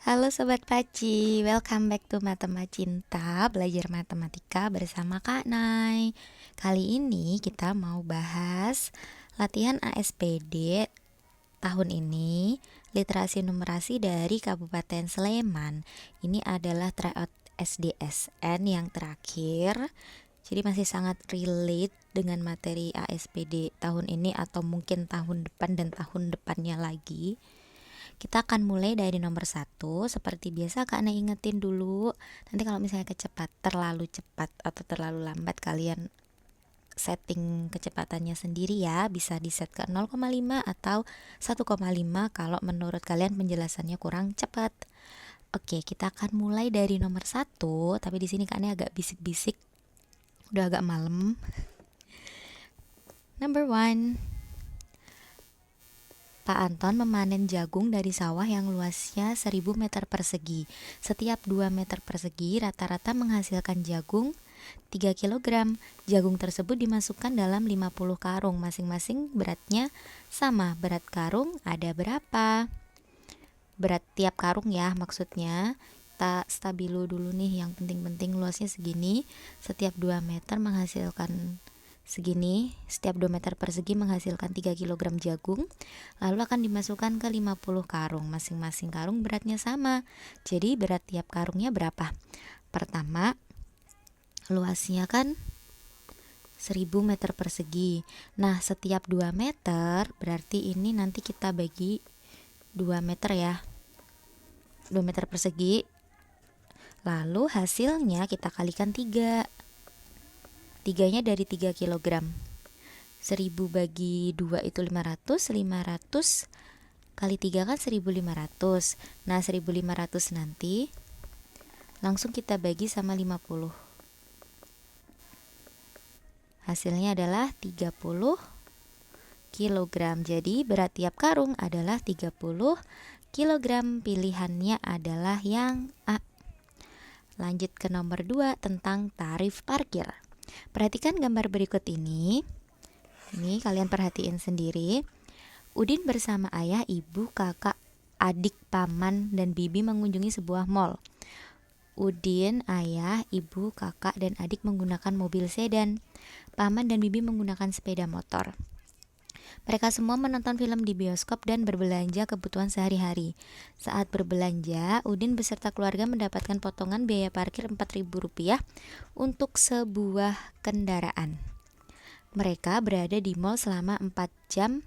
Halo Sobat Paci, welcome back to Matema Cinta, belajar matematika bersama Kak Nay. Kali ini kita mau bahas latihan ASPD tahun ini, literasi numerasi dari Kabupaten Sleman. Ini adalah tryout SDSN yang terakhir, jadi masih sangat relate dengan materi ASPD tahun ini atau mungkin tahun depan dan tahun depannya lagi. Kita akan mulai dari nomor 1. Seperti biasa Kak Ana ingetin dulu. Nanti kalau misalnya terlalu cepat atau terlalu lambat, kalian setting kecepatannya sendiri ya. Bisa di set ke 0,5 atau 1,5 kalau menurut kalian penjelasannya kurang cepat. Oke, kita akan mulai dari nomor 1. Tapi di sini Kak Ana agak bisik-bisik, udah agak malam. Number 1, Pak Anton memanen jagung dari sawah yang luasnya 1000 meter persegi. Setiap 2 meter persegi rata-rata menghasilkan jagung 3 kg. Jagung tersebut dimasukkan dalam 50 karung, masing-masing beratnya sama. Berat karung ada berapa? Berat tiap karung ya maksudnya. Kita stabilo dulu nih, yang penting-penting luasnya segini. Setiap 2 meter menghasilkan segini, setiap 2 meter persegi menghasilkan 3 kg jagung, lalu akan dimasukkan ke 50 karung, masing-masing karung beratnya sama. Jadi berat tiap karungnya berapa? Pertama, luasnya kan 1000 meter persegi. Nah, setiap 2 meter berarti ini nanti kita bagi 2 meter ya, 2 meter persegi. Lalu hasilnya kita kalikan 3. 3-nya dari 3 kg. 1000 bagi 2 itu 500. 500 kali 3 kan 1500. Nah, 1500 nanti langsung kita bagi sama 50. Hasilnya adalah 30 kg. Jadi berat tiap karung adalah 30 kg. Pilihannya adalah yang A. Lanjut ke nomor 2 tentang tarif parkir. Perhatikan gambar berikut ini. Ini kalian perhatiin sendiri. Udin bersama ayah, ibu, kakak, adik, paman, dan bibi mengunjungi sebuah mall. Udin, ayah, ibu, kakak, dan adik menggunakan mobil sedan. Paman dan bibi menggunakan sepeda motor. Mereka semua menonton film di bioskop dan berbelanja kebutuhan sehari-hari. Saat berbelanja, Udin beserta keluarga mendapatkan potongan biaya parkir Rp4.000 untuk sebuah kendaraan. Mereka berada di mall selama 4 jam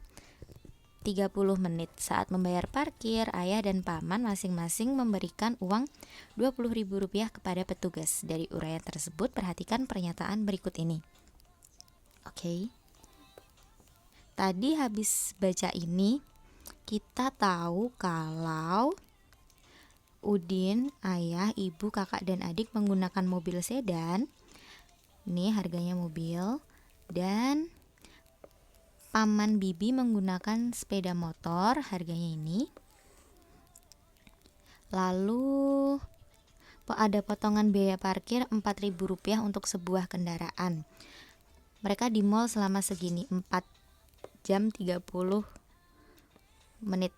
30 menit. Saat membayar parkir, ayah dan paman masing-masing memberikan uang Rp20.000 kepada petugas. Dari uraian tersebut, perhatikan pernyataan berikut ini. Oke. Tadi habis baca ini, kita tahu kalau Udin, ayah, ibu, kakak, dan adik menggunakan mobil sedan. Ini harganya mobil. Dan paman bibi menggunakan sepeda motor, harganya ini. Lalu ada potongan biaya parkir Rp4.000 untuk sebuah kendaraan. Mereka di mall selama segini, 4 jam 30 menit.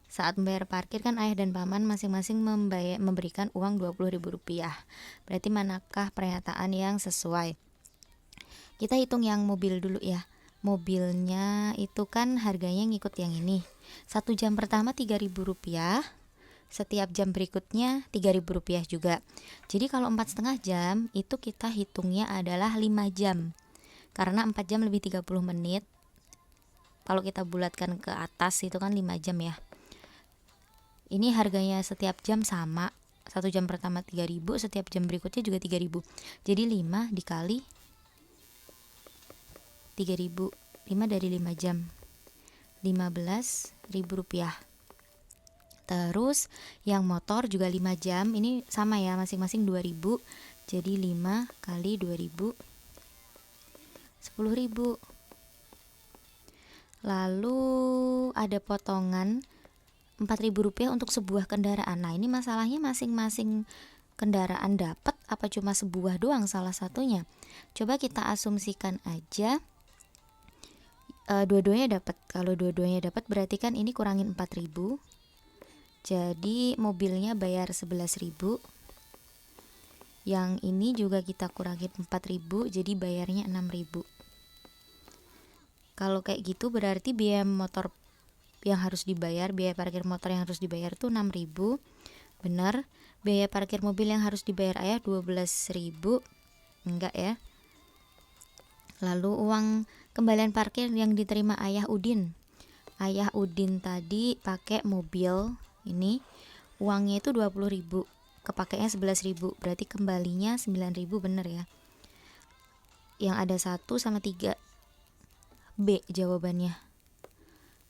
Saat membayar parkir kan ayah dan paman masing-masing memberikan uang Rp20.000. Berarti manakah pernyataan yang sesuai? Kita hitung yang mobil dulu ya. Mobilnya itu kan harganya ngikut yang ini. 1 jam pertama Rp3.000, setiap jam berikutnya Rp3.000 juga. Jadi kalau 4,5 jam itu kita hitungnya adalah 5 jam. Karena 4 jam lebih 30 menit. Kalau kita bulatkan ke atas itu kan 5 jam ya. Ini harganya setiap jam sama. 1 jam pertama 3.000, setiap jam berikutnya juga 3.000. Jadi 5 dikali 3.000. 5 dari 5 jam. Rp15.000. Terus yang motor juga 5 jam. Ini sama ya, masing-masing 2.000. Jadi 5 kali 2.000 10.000. Lalu ada potongan Rp4.000 untuk sebuah kendaraan. Nah, ini masalahnya masing-masing kendaraan dapat apa cuma sebuah doang salah satunya? Coba kita asumsikan aja dua-duanya dapat. Kalau dua-duanya dapat berarti kan ini kurangin 4.000 Jadi mobilnya bayar 11.000. Yang ini juga kita kurangin 4.000, jadi bayarnya 6.000. Kalau kayak gitu berarti biaya motor yang harus dibayar, biaya parkir motor yang harus dibayar tuh 6.000. Benar. Biaya parkir mobil yang harus dibayar ayah 12.000. Enggak ya. Lalu uang kembalian parkir yang diterima ayah Udin. Ayah Udin tadi pakai mobil ini, uangnya itu 20.000, kepakainya 11.000, berarti kembalinya 9.000, bener ya. Yang ada 1 sama 3. B jawabannya.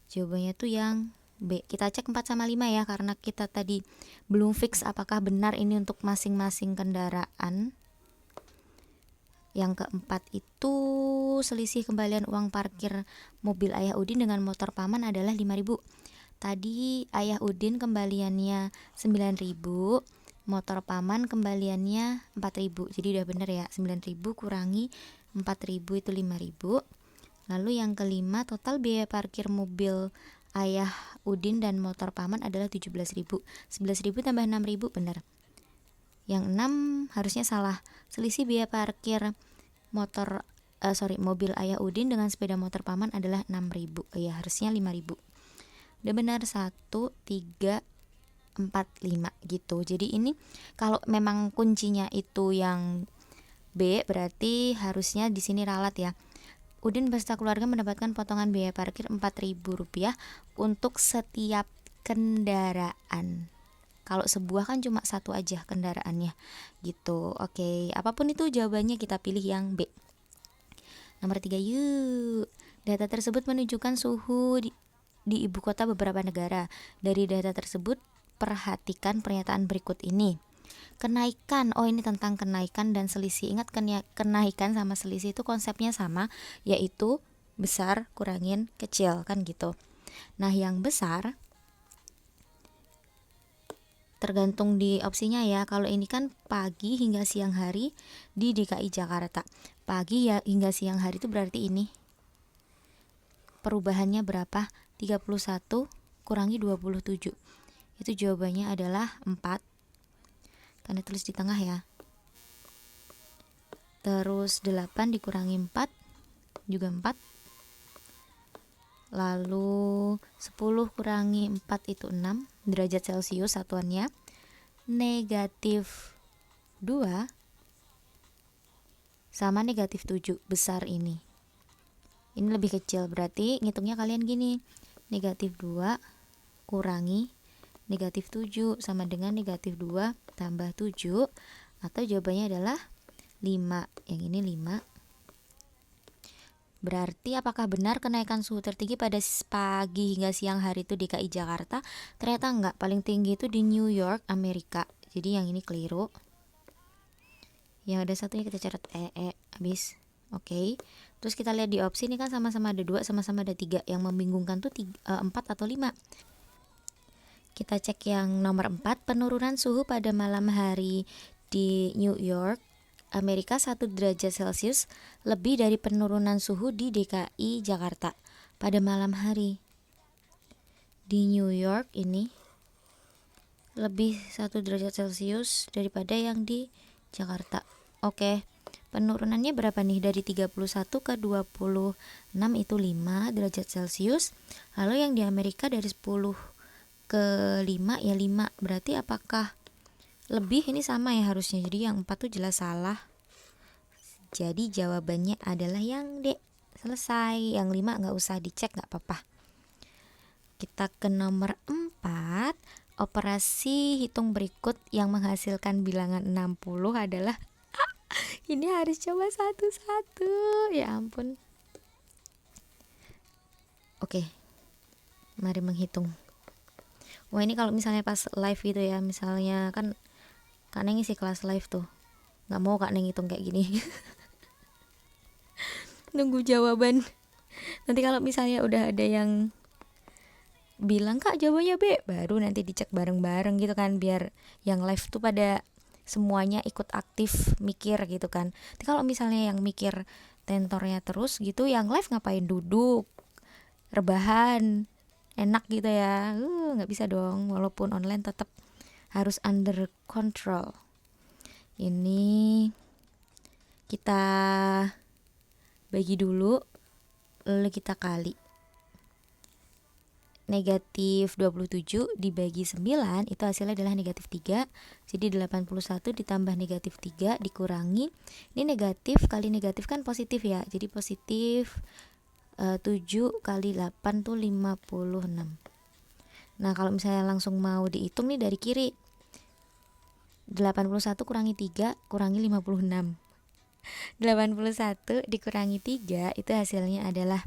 Jawabannya tuh yang B. Kita cek 4 sama 5 ya, karena kita tadi belum fix apakah benar ini untuk masing-masing kendaraan. Yang keempat itu selisih kembalian uang parkir mobil ayah Udin dengan motor paman adalah 5.000. Tadi ayah Udin kembaliannya 9.000, motor paman kembaliannya 4.000. Jadi udah bener ya, 9.000 kurangi 4.000 itu 5.000. Lalu yang kelima, total biaya parkir mobil ayah Udin dan motor paman adalah 17.000. 11.000 tambah 6.000, bener. Yang 6 harusnya salah. Selisih biaya parkir mobil ayah Udin dengan sepeda motor paman adalah 6.000. Ya, harusnya 5.000. Udah benar, 1, 3, 4, 5 gitu. Jadi ini kalau memang kuncinya itu yang B, berarti harusnya di sini ralat ya. Udin beserta keluarga mendapatkan potongan biaya parkir Rp4.000 untuk setiap kendaraan. Kalau sebuah kan cuma satu aja kendaraannya gitu. Oke, apapun itu jawabannya kita pilih yang B. Nomor 3 yuk. Data tersebut menunjukkan suhu di ibu kota beberapa negara. Dari data tersebut, perhatikan pernyataan berikut ini. Kenaikan, ini tentang kenaikan dan selisih. Ingat, kenaikan sama selisih itu konsepnya sama, yaitu besar kurangin kecil, kan gitu. Nah, yang besar tergantung di opsinya ya. Kalau ini kan pagi hingga siang hari di DKI Jakarta. Pagi ya hingga siang hari itu berarti ini perubahannya berapa? 31 kurangi 27. Itu jawabannya adalah 4. Karena tulis di tengah ya. Terus 8 dikurangi 4 juga 4. Lalu 10 kurangi 4 itu 6 derajat Celcius satuannya. Negatif 2 sama negatif 7, besar ini. Ini lebih kecil, berarti ngitungnya kalian gini. Negatif 2 kurangi negatif 7 sama dengan negatif 2 tambah 7, atau jawabannya adalah 5. Yang ini 5. Berarti apakah benar kenaikan suhu tertinggi pada pagi hingga siang hari itu DKI Jakarta? Ternyata enggak, paling tinggi itu di New York, Amerika. Jadi yang ini keliru. Yang ada satunya kita catat habis. Oke. Terus kita lihat di opsi ini kan sama-sama ada 2, sama-sama ada 3. Yang membingungkan tuh 4 atau 5. Kita cek yang nomor 4, penurunan suhu pada malam hari di New York, Amerika 1 derajat Celcius lebih dari penurunan suhu di DKI Jakarta pada malam hari. Di New York ini lebih 1 derajat Celcius daripada yang di Jakarta. Oke. Penurunannya berapa nih? Dari 31 ke 26 itu 5 derajat Celcius. Lalu yang di Amerika dari 10 ke 5 ya 5. Berarti apakah lebih? Ini sama ya harusnya. Jadi yang 4 tuh jelas salah. Jadi jawabannya adalah yang D. Selesai. Yang 5 gak usah dicek, gak apa-apa. Kita ke nomor 4. Operasi hitung berikut yang menghasilkan bilangan 60 adalah ini harus coba satu-satu. Ya ampun. Oke. Mari menghitung. Wah, ini kalau misalnya pas live gitu ya, misalnya kan Kak Neng isi kelas live tuh, nggak mau Kak Neng hitung kayak gini. Nunggu jawaban. Nanti kalau misalnya udah ada yang bilang Kak jawabannya B, baru nanti dicek bareng-bareng gitu kan, biar yang live tuh pada semuanya ikut aktif mikir gitu kan. Tapi kalau misalnya yang mikir tentornya terus gitu, yang live ngapain duduk, rebahan, enak gitu ya. Nggak bisa dong, walaupun online tetap harus under control. Ini kita bagi dulu, lalu kita kali. Negatif 27 dibagi 9 itu hasilnya adalah negatif 3. Jadi 81 ditambah negatif 3 dikurangi, ini negatif kali negatif kan positif ya, jadi positif 7 kali 8 tuh 56. Nah kalau misalnya langsung mau dihitung nih dari kiri, 81 kurangi 3 kurangi 56. 81 dikurangi 3 itu hasilnya adalah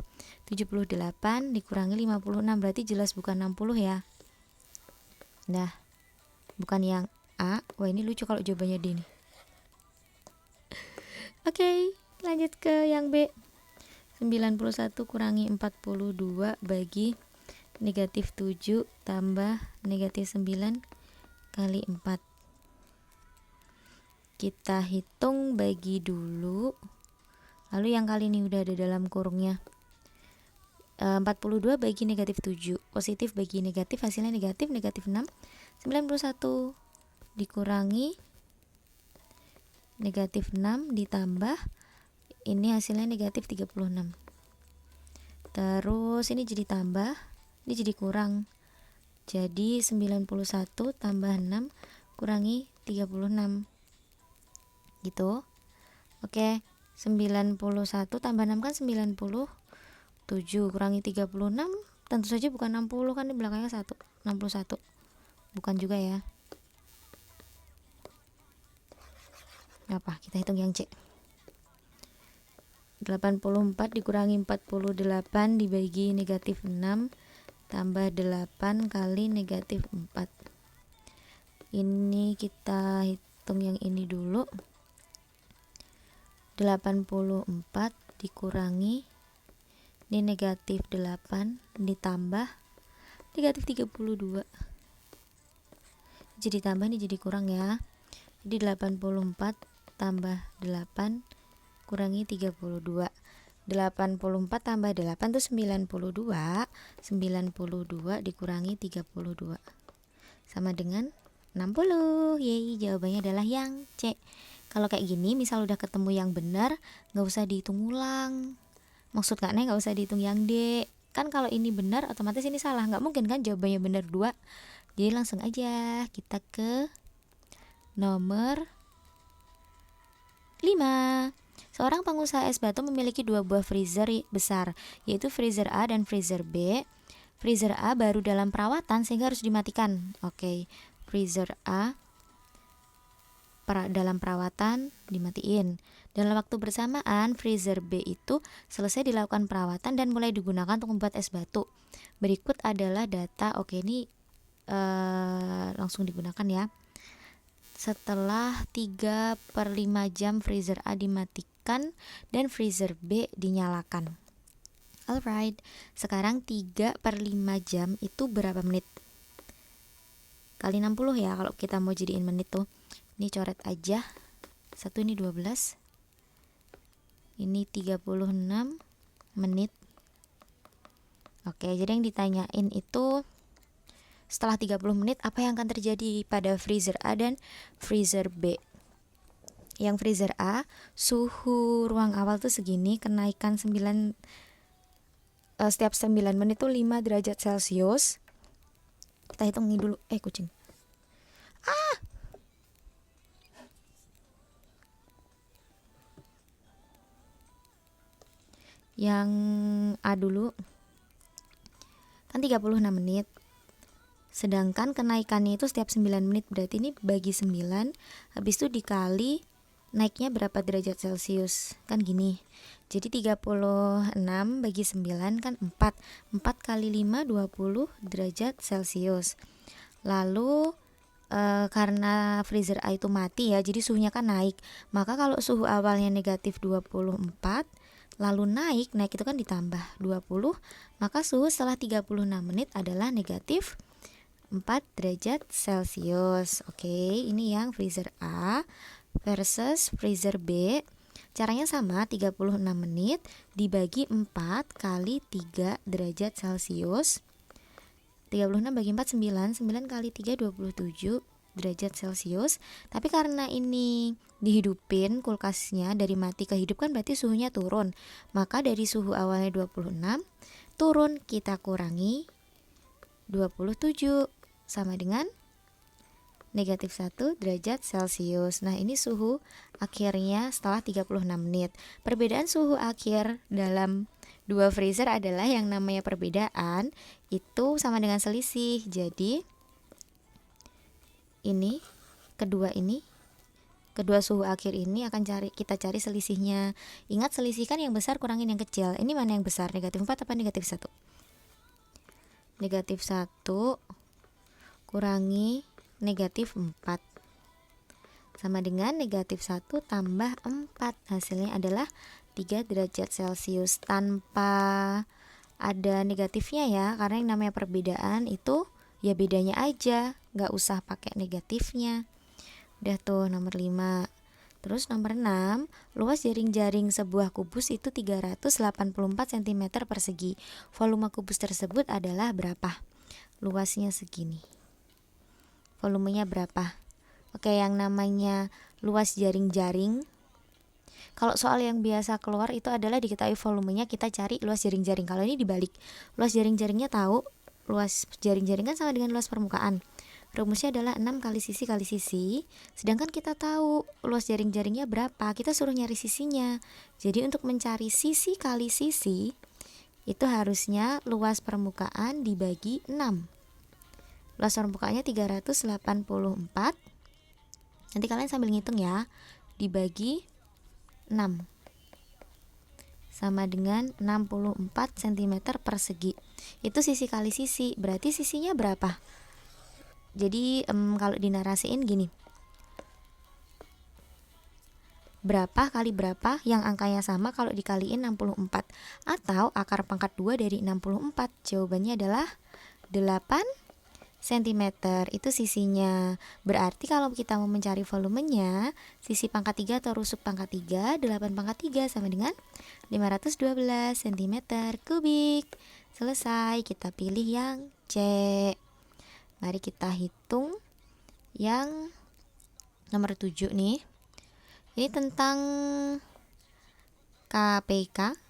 78 dikurangi 56, berarti jelas bukan 60 ya. Nah, bukan yang A. Wah, ini lucu kalau jawabannya D nih. Oke, lanjut ke yang B. 91 kurangi 42 bagi negatif 7 tambah negatif 9 kali 4. Kita hitung bagi dulu, lalu yang kali ini udah ada dalam kurungnya. 42 bagi negatif 7, positif bagi negatif, hasilnya negatif, negatif 6. 91 dikurangi negatif 6 ditambah, ini hasilnya negatif 36. Terus ini jadi tambah, ini jadi kurang, jadi 91 tambah 6 kurangi 36 gitu. Oke, 91 tambah 6 kan 97, kurangi 36 tentu saja bukan 60 kan, di belakangnya 1, 61 bukan juga ya. Apa, kita hitung yang C. 84 dikurangi 48 dibagi negatif 6 tambah 8 kali negatif 4. Ini kita hitung yang ini dulu. 84 dikurangi, ini negatif 8 ditambah negatif 32. Jadi tambah, ini jadi kurang ya. Jadi 84 tambah 8 kurangi 32. 84 tambah 8 itu 92. 92 dikurangi 32 sama dengan 60. Yeay, jawabannya adalah yang C. Kalau kayak gini, misal udah ketemu yang benar, nggak usah dihitung ulang. Maksud Kak Neng nggak usah dihitung yang D. Kan kalau ini benar, otomatis ini salah. Nggak mungkin kan jawabannya benar 2. Jadi langsung aja kita ke nomor 5. Seorang pengusaha es batu memiliki 2 buah freezer besar, yaitu freezer A dan freezer B. Freezer A baru dalam perawatan sehingga harus dimatikan. Oke, freezer A dalam perawatan dimatiin. Dalam waktu bersamaan, freezer B itu selesai dilakukan perawatan dan mulai digunakan untuk membuat es batu. Berikut adalah data. Oke, ini langsung digunakan ya. Setelah 3/5 jam freezer A dimatikan dan freezer B dinyalakan. Alright, sekarang 3/5 jam itu berapa menit? Kali 60 ya kalau kita mau jadiin menit tuh. Ini coret aja. 1 ini 12. Ini 36 menit. Oke, jadi yang ditanyain itu setelah 30 menit apa yang akan terjadi pada freezer A dan freezer B. Yang freezer A, suhu ruang awal tuh segini, kenaikan setiap 9 menit tuh 5 derajat Celcius. Kita hitung ini dulu. Kucing. Yang A dulu. Kan 36 menit. Sedangkan kenaikannya itu setiap 9 menit, berarti ini bagi 9, habis itu dikali naiknya berapa derajat Celcius. Kan gini. Jadi 36 bagi 9 kan 4. 4 kali 5 20 derajat Celcius. Lalu karena freezer A itu mati ya, jadi suhunya kan naik. Maka kalau suhu awalnya negatif 24, lalu naik itu kan ditambah 20, maka suhu setelah 36 menit adalah negatif 4 derajat Celcius. Oke, ini yang freezer A versus freezer B. Caranya sama, 36 menit dibagi 4 kali 3 derajat Celcius. 36 bagi 4 9, 9 kali 3 27 derajat Celcius. Tapi karena ini dihidupin kulkasnya, dari mati ke hidup kan berarti suhunya turun. Maka dari suhu awalnya 26 turun kita kurangi 27 sama dengan negatif 1 derajat Celcius. Nah, ini suhu akhirnya setelah 36 menit. Perbedaan suhu akhir dalam dua freezer adalah yang namanya perbedaan itu sama dengan selisih. Jadi ini kedua suhu akhir ini akan kita cari selisihnya. Ingat, selisih kan yang besar kurangin yang kecil. Ini mana yang besar, negatif 4 apa negatif 1? Negatif 1 kurangi negatif 4 sama dengan negatif 1 tambah 4. Hasilnya adalah 3 derajat Celcius tanpa ada negatifnya ya, karena yang namanya perbedaan itu ya bedanya aja, nggak usah pakai negatifnya. Udah tuh nomor 5. Terus nomor 6, luas jaring-jaring sebuah kubus itu 384 cm persegi. Volume kubus tersebut adalah berapa? Luasnya segini. Volumenya berapa? Oke, yang namanya luas jaring-jaring, kalau soal yang biasa keluar itu adalah diketahui volumenya, kita cari luas jaring-jaring. Kalau ini dibalik, luas jaring-jaringnya tahu, luas jaring-jaring kan sama dengan luas permukaan. Rumusnya adalah 6 kali sisi, sedangkan kita tahu luas jaring-jaringnya berapa, kita suruh nyari sisinya. Jadi untuk mencari sisi kali sisi, itu harusnya luas permukaan dibagi 6. Luas permukaannya 384. Nanti kalian sambil ngitung ya. Dibagi 6 sama dengan 64 cm persegi. Itu sisi kali sisi. Berarti sisinya berapa? Jadi kalau dinarasiin gini. Berapa kali berapa yang angkanya sama kalau dikaliin 64. Atau akar pangkat 2 dari 64. Jawabannya adalah 8 cm. Itu sisinya. Berarti kalau kita mau mencari volumenya, sisi pangkat 3 atau rusuk pangkat 3, 8 pangkat 3 sama dengan 512 cm kubik. Selesai, kita pilih yang C. Mari kita hitung yang nomor 7 nih. Ini tentang KPK.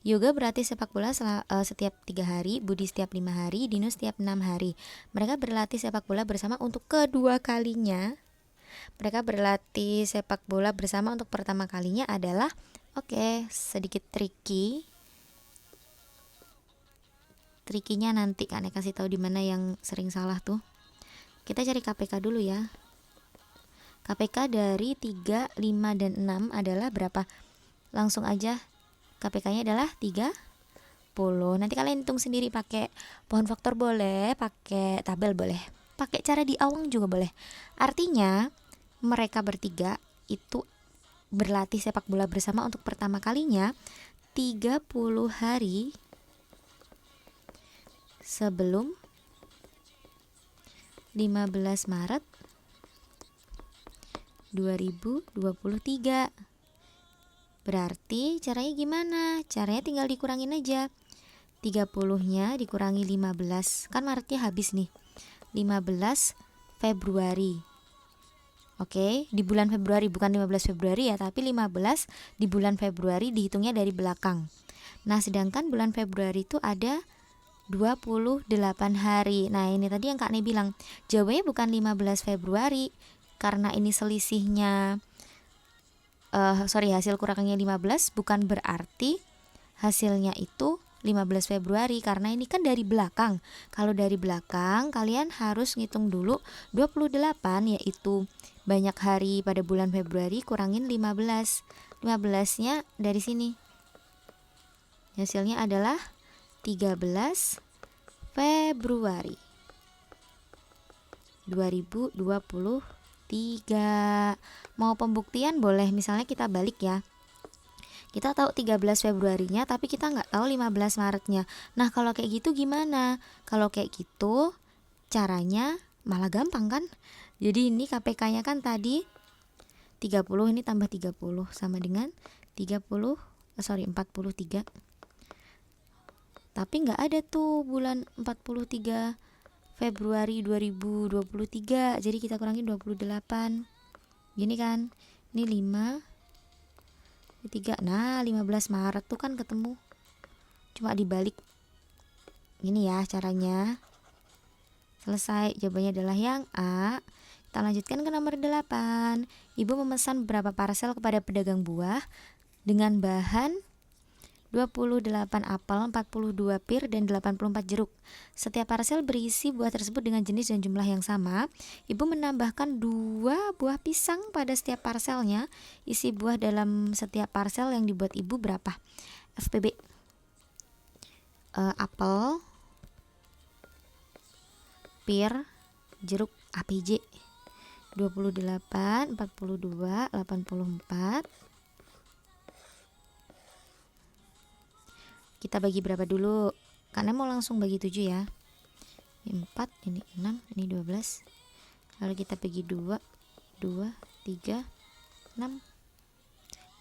Yoga berlatih sepak bola setiap 3 hari, Budi setiap 5 hari, Dino setiap 6 hari. Mereka berlatih sepak bola bersama untuk kedua kalinya. Mereka berlatih sepak bola bersama untuk pertama kalinya adalah, sedikit tricky. Trikinya nanti Kak kasih tahu di mana yang sering salah tuh. Kita cari KPK dulu ya. KPK dari 3, 5, dan 6 adalah berapa? Langsung aja. KPK-nya adalah 30. Nanti kalian hitung sendiri pakai pohon faktor boleh, pakai tabel boleh, pakai cara diawang juga boleh. Artinya mereka bertiga itu berlatih sepak bola bersama untuk pertama kalinya 30 hari sebelum 15 Maret 2023. Berarti caranya gimana? Caranya tinggal dikurangin aja. 30-nya dikurangi 15. Kan Maretnya habis nih. 15 Februari. Oke, di bulan Februari, bukan 15 Februari ya, tapi 15 di bulan Februari dihitungnya dari belakang. Nah, sedangkan bulan Februari itu ada 28 hari. Nah, ini tadi yang Kak Ne bilang, jawabannya bukan 15 Februari karena ini selisihnya hasil kurangnya 15, bukan berarti hasilnya itu 15 Februari karena ini kan dari belakang. Kalau dari belakang kalian harus ngitung dulu 28, yaitu banyak hari pada bulan Februari kurangin 15. 15-nya dari sini. Hasilnya adalah 13 Februari 2023. Mau pembuktian boleh, misalnya kita balik ya. Kita tahu 13 Februarinya tapi kita nggak tahu 15 Maretnya. Nah, kalau kayak gitu gimana? Kalau kayak gitu caranya malah gampang kan? Jadi ini KPK-nya kan tadi 30, ini tambah 30 sama dengan 43. Tapi nggak ada tuh bulan 43 Februari 2023, jadi kita kurangin 28. Gini kan, ini 5, ini 3. Nah 15 Maret tuh kan ketemu, cuma dibalik. Gini ya caranya. Selesai, jawabannya adalah yang A. Kita lanjutkan ke nomor 8. Ibu memesan beberapa parcel kepada pedagang buah dengan bahan 28 apel, 42 pir, dan 84 jeruk. Setiap parcel berisi buah tersebut dengan jenis dan jumlah yang sama. Ibu menambahkan 2 buah pisang pada setiap parselnya. Isi buah dalam setiap parcel yang dibuat ibu berapa? FPB. Apel, pir, jeruk, APJ. 28, 42, 84. Kita bagi berapa dulu? Karena mau langsung bagi 7 ya. Ini 4, ini 6, ini 12. Lalu kita bagi 2, 2, 3, 6.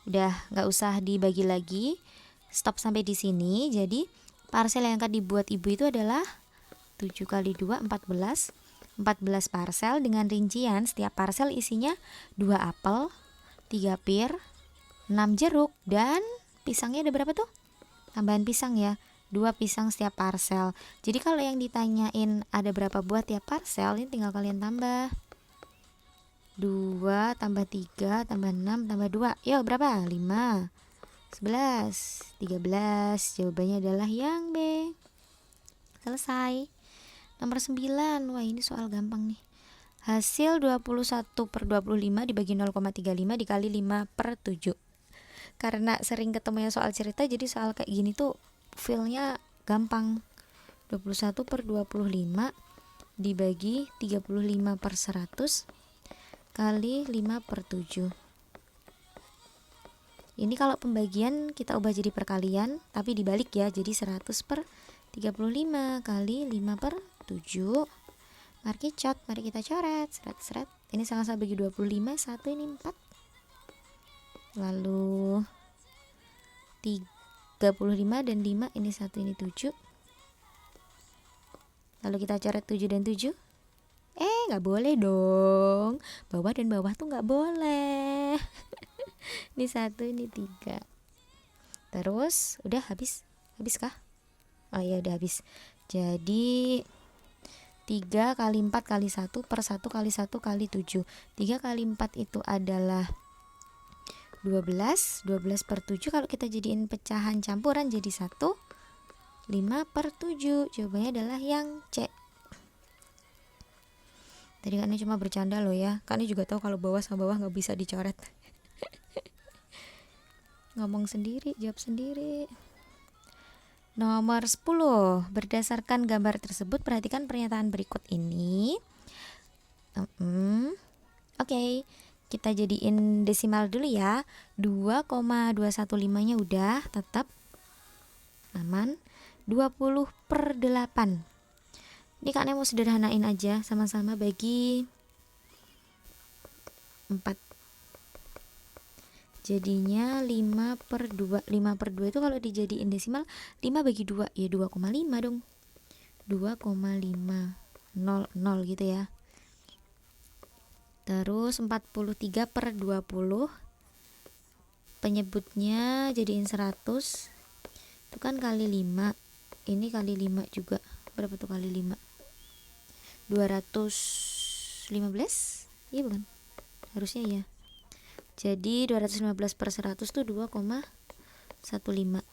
Udah, nggak usah dibagi lagi. Stop sampai di sini. Jadi parcel yang akan dibuat ibu itu adalah 7 kali 2, 14. 14 parcel dengan rincian setiap parcel isinya 2 apel, 3 pir, 6 jeruk, dan pisangnya ada berapa tuh? Tambahan pisang ya, 2 pisang setiap parcel. Jadi kalau yang ditanyain ada berapa buah tiap parcel, ini tinggal kalian tambah. 2 tambah 3 tambah 6 tambah 2. Yuk berapa? 5, 11, 13. Jawabannya adalah yang B. Selesai. Nomor 9. Wah ini soal gampang nih. Hasil 21 per 25 dibagi 0,35 dikali 5 per 7. Karena sering ketemu yang soal cerita, jadi soal kayak gini tuh feelnya gampang. 21 per 25 dibagi 35 per 100 kali 5 per 7. Ini kalau pembagian kita ubah jadi perkalian, tapi dibalik ya, jadi 100 per 35 kali 5 per 7. Mari kita coret. Seret. Ini sama-sama bagi 25, 1 ini 4. Lalu 35 dan 5, ini 1 ini 7. Lalu kita coret 7 dan 7. Nggak boleh dong. Bawah dan bawah tuh nggak boleh. Ini 1, ini 3. Terus udah habis kah? Oh iya udah habis. Jadi 3 kali 4 kali 1 per 1 kali 1 kali 7. 3 kali 4 itu adalah 12. 12 per 7 kalau kita jadiin pecahan campuran jadi 1. 5 per 7. Jawabannya adalah yang C. Tadi kan ini cuma bercanda loh ya. Kan ini juga tahu kalau bawah sama bawah nggak bisa dicoret. Ngomong sendiri, jawab sendiri. Nomor 10. Berdasarkan gambar tersebut, perhatikan pernyataan berikut ini. Oke, kita jadiin desimal dulu ya. 2,215-nya udah tetap aman. 20 per 8. Ini kakaknya mau sederhanain aja, sama-sama bagi 4. Jadinya 5 per 2. 5 per 2 itu kalau dijadiin desimal 5 bagi 2 ya 2,5 dong. 2,500 gitu ya. Terus 43 per 20. Penyebutnya jadiin 100. Itu kan kali 5. Ini kali 5 juga. Berapa tuh kali 5? 215? Iya bukan? Harusnya ya. Jadi 215 per 100 tuh 2,150.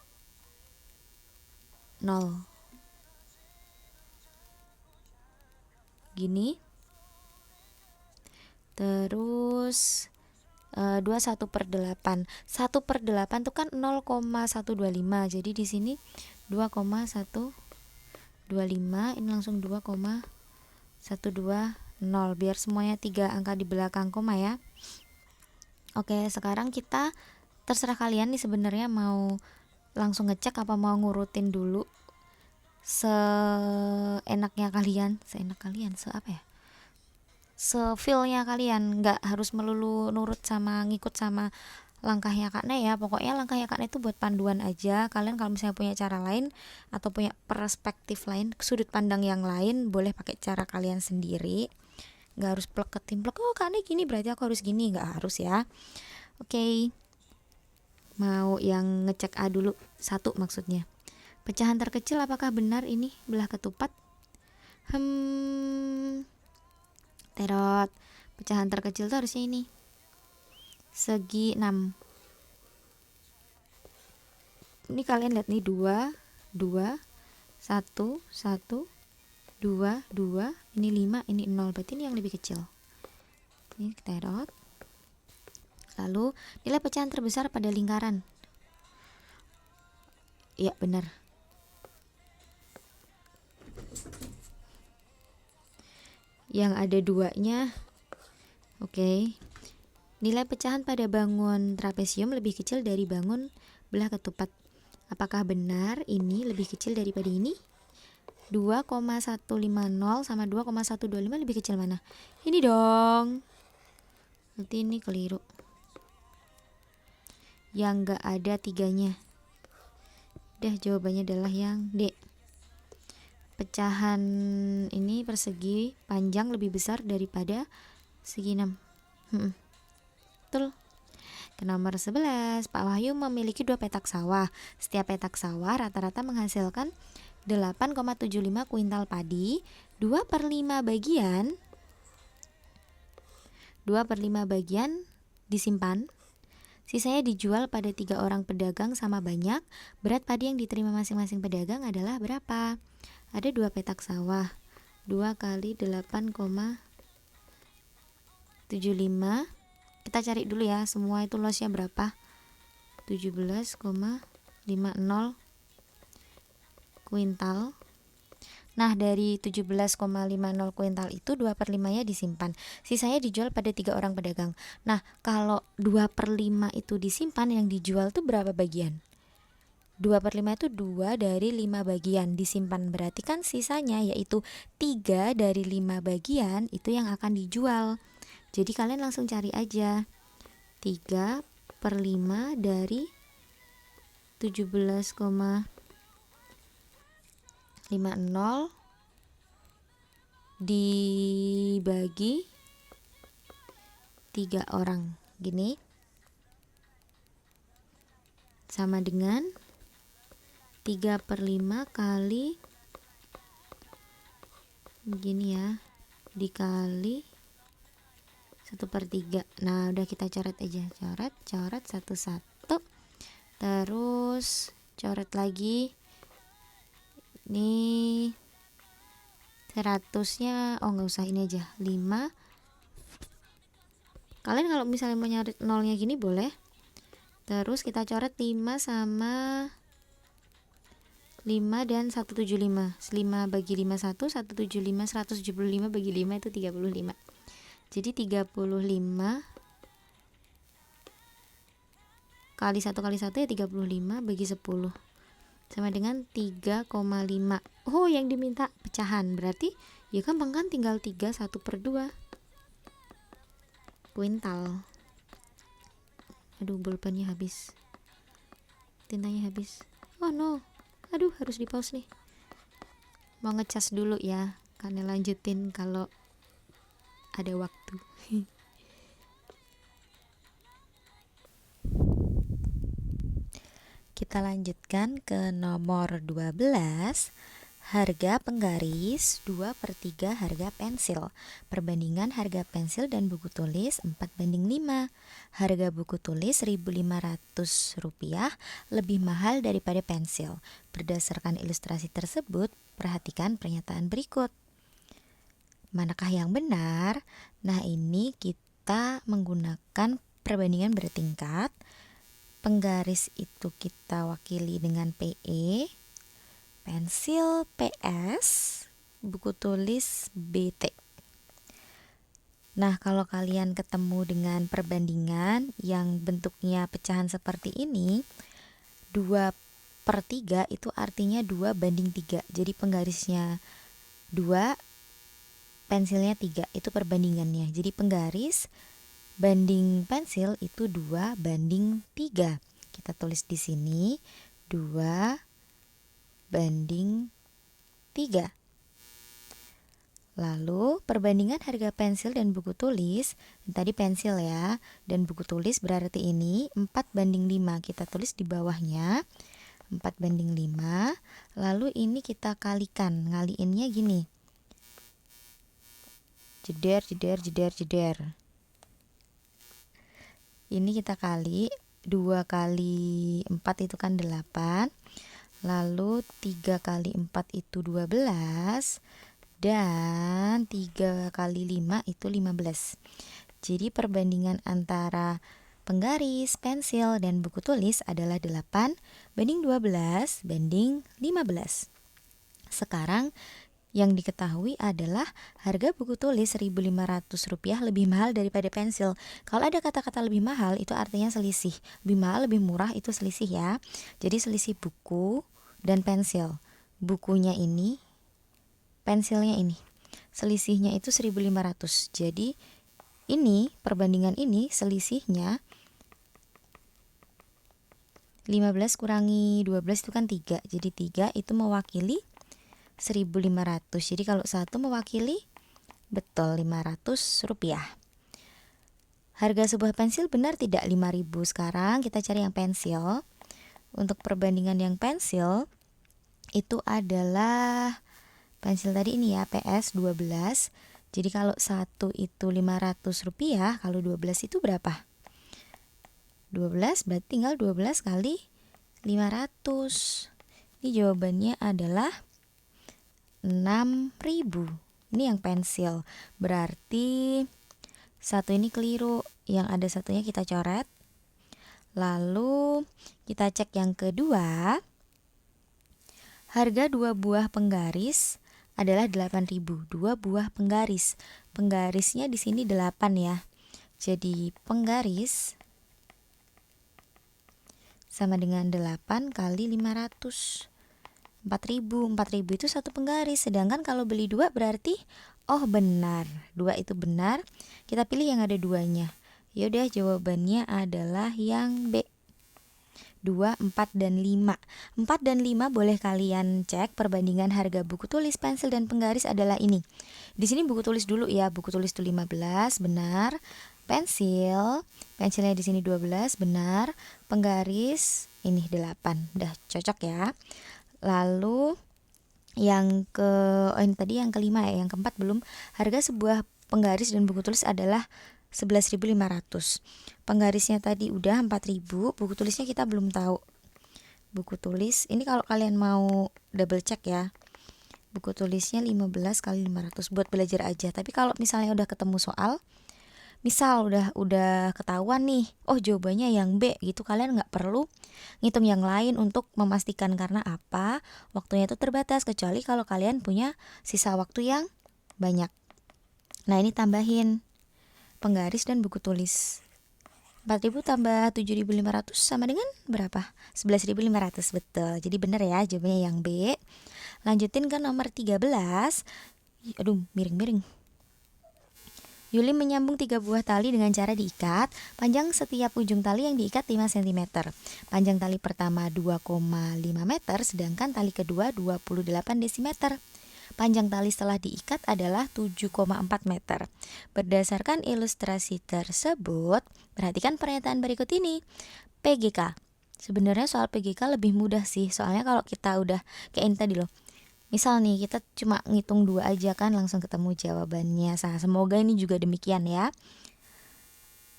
Gini. Terus 21 per 8. 1 per 8 tuh kan 0,125. Jadi di sini 2,125. Ini langsung 2,120. Biar semuanya 3 angka di belakang koma ya. Oke, sekarang kita terserah kalian nih sebenarnya mau langsung ngecek apa mau ngurutin dulu seenaknya kalian, sefeelnya kalian, nggak harus melulu nurut sama ngikut sama langkahnya Kak Ne ya. Pokoknya langkahnya Kak Ne itu buat panduan aja. Kalian kalau misalnya punya cara lain atau punya perspektif lain, sudut pandang yang lain, boleh pakai cara kalian sendiri. Nggak harus plek ketimplek, oh Kak Ne gini berarti aku harus gini, nggak harus ya. Oke. Mau yang ngecek A dulu, 1 maksudnya. Pecahan terkecil apakah benar ini belah ketupat? Terot. Pecahan terkecil tuh harusnya ini. Segi 6. Ini kalian lihat nih, 2, 2, 1, 1, 2, 2, ini 5, ini 0. Berarti ini yang lebih kecil. Ini terot. Lalu nilai pecahan terbesar pada lingkaran. Iya benar. Yang ada 2-nya. Oke. Nilai pecahan pada bangun trapesium lebih kecil dari bangun belah ketupat. Apakah benar ini lebih kecil daripada ini? 2,150 sama 2,125 lebih kecil mana? Ini dong. Berarti ini keliru. Yang gak ada 3-nya. Dah, jawabannya adalah yang D. Pecahan ini persegi panjang lebih besar daripada segi 6. Betul. Ke nomor 11, Pak Wahyu memiliki 2 petak sawah. Setiap petak sawah rata-rata menghasilkan 8,75 kuintal padi. 2/5 bagian 2/5 bagian disimpan. Sisanya dijual pada 3 orang pedagang sama banyak. Berat padi yang diterima masing-masing pedagang adalah berapa? Ada 2 petak sawah. 2 kali 8,75. Kita cari dulu ya, semua itu lossnya berapa? 17,50 kuintal. Nah, dari 17,50 kuintal itu 2/5-nya disimpan. Sisanya dijual pada 3 orang pedagang. Nah, kalau 2/5 itu disimpan, yang dijual tuh berapa bagian? 2/5 itu 2 dari 5 bagian disimpan. Berarti kan sisanya yaitu 3 dari 5 bagian itu yang akan dijual. Jadi kalian langsung cari aja 3/5 dari 17,50 dibagi 3 orang. Gini. Sama dengan 3/5 kali begini ya, dikali 1/3. Nah, udah kita coret aja. Coret satu-satu. Terus coret lagi. Nih 100-nya, oh nggak usah, ini aja 5. Kalian kalau misalnya mau nyari nolnya gini boleh. Terus kita coret 5 sama 5 dan 175. 5 bagi 5 1, 175, 175 bagi 5 itu 35. Jadi 35 kali 1 kali 1 ya 35 bagi 10 sama dengan 3,5. Oh, yang diminta pecahan, berarti ya gampang kan, tinggal 3 1/2 kuintal. Aduh, pulpennya habis, tintanya habis. Oh no, aduh, harus di pause nih, mau ngecas dulu ya, karena lanjutin kalau ada waktu. Kita lanjutkan ke nomor 12. Harga penggaris 2/3 harga pensil. Perbandingan harga pensil dan buku tulis 4/5. Harga buku tulis Rp1.500 lebih mahal daripada pensil. Berdasarkan ilustrasi tersebut, perhatikan pernyataan berikut. Manakah yang benar? Nah, ini kita menggunakan perbandingan bertingkat. Penggaris itu kita wakili dengan PE, pensil PS, buku tulis BT. Nah, kalau kalian ketemu dengan perbandingan yang bentuknya pecahan seperti ini, 2/3 itu artinya 2/3. Jadi penggarisnya 2, pensilnya 3, itu perbandingannya. Jadi penggaris Banding pensil itu 2:3. Kita tulis di sini 2:3. Lalu perbandingan harga pensil dan buku tulis, tadi pensil ya, dan buku tulis berarti ini 4:5. Kita tulis di bawahnya 4:5. Lalu ini kita kalikan, ngaliinnya gini. Jeder, jeder, jeder, jeder. Ini kita kali, 2 kali 4 itu kan 8. Lalu 3 kali 4 itu 12. Dan 3 kali 5 itu 15. Jadi perbandingan antara penggaris, pensil, dan buku tulis adalah 8:12:15. Sekarang yang diketahui adalah harga buku tulis Rp1.500 lebih mahal daripada pensil. Kalau ada kata-kata lebih mahal itu artinya selisih. Lebih mahal, lebih murah itu selisih ya. Jadi selisih buku dan pensil. Bukunya ini, pensilnya ini, selisihnya itu 1.500. Jadi ini perbandingan ini selisihnya 15 kurangi 12 itu kan 3. Jadi 3 itu mewakili 1.500. Jadi kalau 1 mewakili betul Rp500. Harga sebuah pensil benar tidak 5.000. Sekarang kita cari yang pensil. Untuk perbandingan yang pensil itu adalah pensil tadi ini ya, PS 12. Jadi kalau 1 itu Rp500, kalau 12 itu berapa? 12 berarti tinggal 12 kali 500. Ini jawabannya adalah 6.000. Ini yang pensil. Berarti satu ini keliru. Yang ada satunya kita coret. Lalu kita cek yang kedua. Harga 2 buah penggaris adalah 8.000. 2 buah penggaris. Penggarisnya di sini 8 ya. Jadi penggaris sama dengan 8 kali 500. 4.000. 4.000 itu satu penggaris. Sedangkan kalau beli 2 berarti benar. 2 itu benar. Kita pilih yang ada 2-nya. Yaudah, jawabannya adalah yang B. 2, 4, dan 5. 4 dan 5 boleh kalian cek perbandingan harga buku tulis, pensil, dan penggaris adalah ini. Di sini buku tulis dulu ya. Buku tulis itu 15, benar. Pensilnya di sini 12, benar. Penggaris ini 8. Udah cocok ya. Lalu yang ini tadi yang kelima ya, yang keempat belum. Harga sebuah penggaris dan buku tulis adalah 11.500. Penggarisnya tadi udah 4.000, buku tulisnya kita belum tahu. Buku tulis ini kalau kalian mau double check ya. Buku tulisnya 15 kali 500 buat belajar aja. Tapi kalau misalnya udah ketemu soal, misal udah ketahuan nih, jawabannya yang B gitu, kalian nggak perlu ngitung yang lain untuk memastikan. Karena apa? Waktunya itu terbatas, kecuali kalau kalian punya sisa waktu yang banyak. Nah, ini tambahin penggaris dan buku tulis. 4.000 tambah 7.500 sama dengan berapa? 11.500, betul. Jadi benar ya, jawabannya yang B. Lanjutin ke nomor 13. Aduh, miring-miring. Yuli menyambung 3 buah tali dengan cara diikat. Panjang setiap ujung tali yang diikat 5 cm. Panjang tali pertama 2,5 meter, sedangkan tali kedua 28 desimeter. Panjang tali setelah diikat adalah 7,4 meter. Berdasarkan ilustrasi tersebut, perhatikan pernyataan berikut ini. PGK. Sebenarnya soal PGK lebih mudah sih, soalnya kalau kita udah kayak ini tadi loh. Misal nih kita cuma ngitung 2 aja kan langsung ketemu jawabannya. Semoga ini juga demikian ya.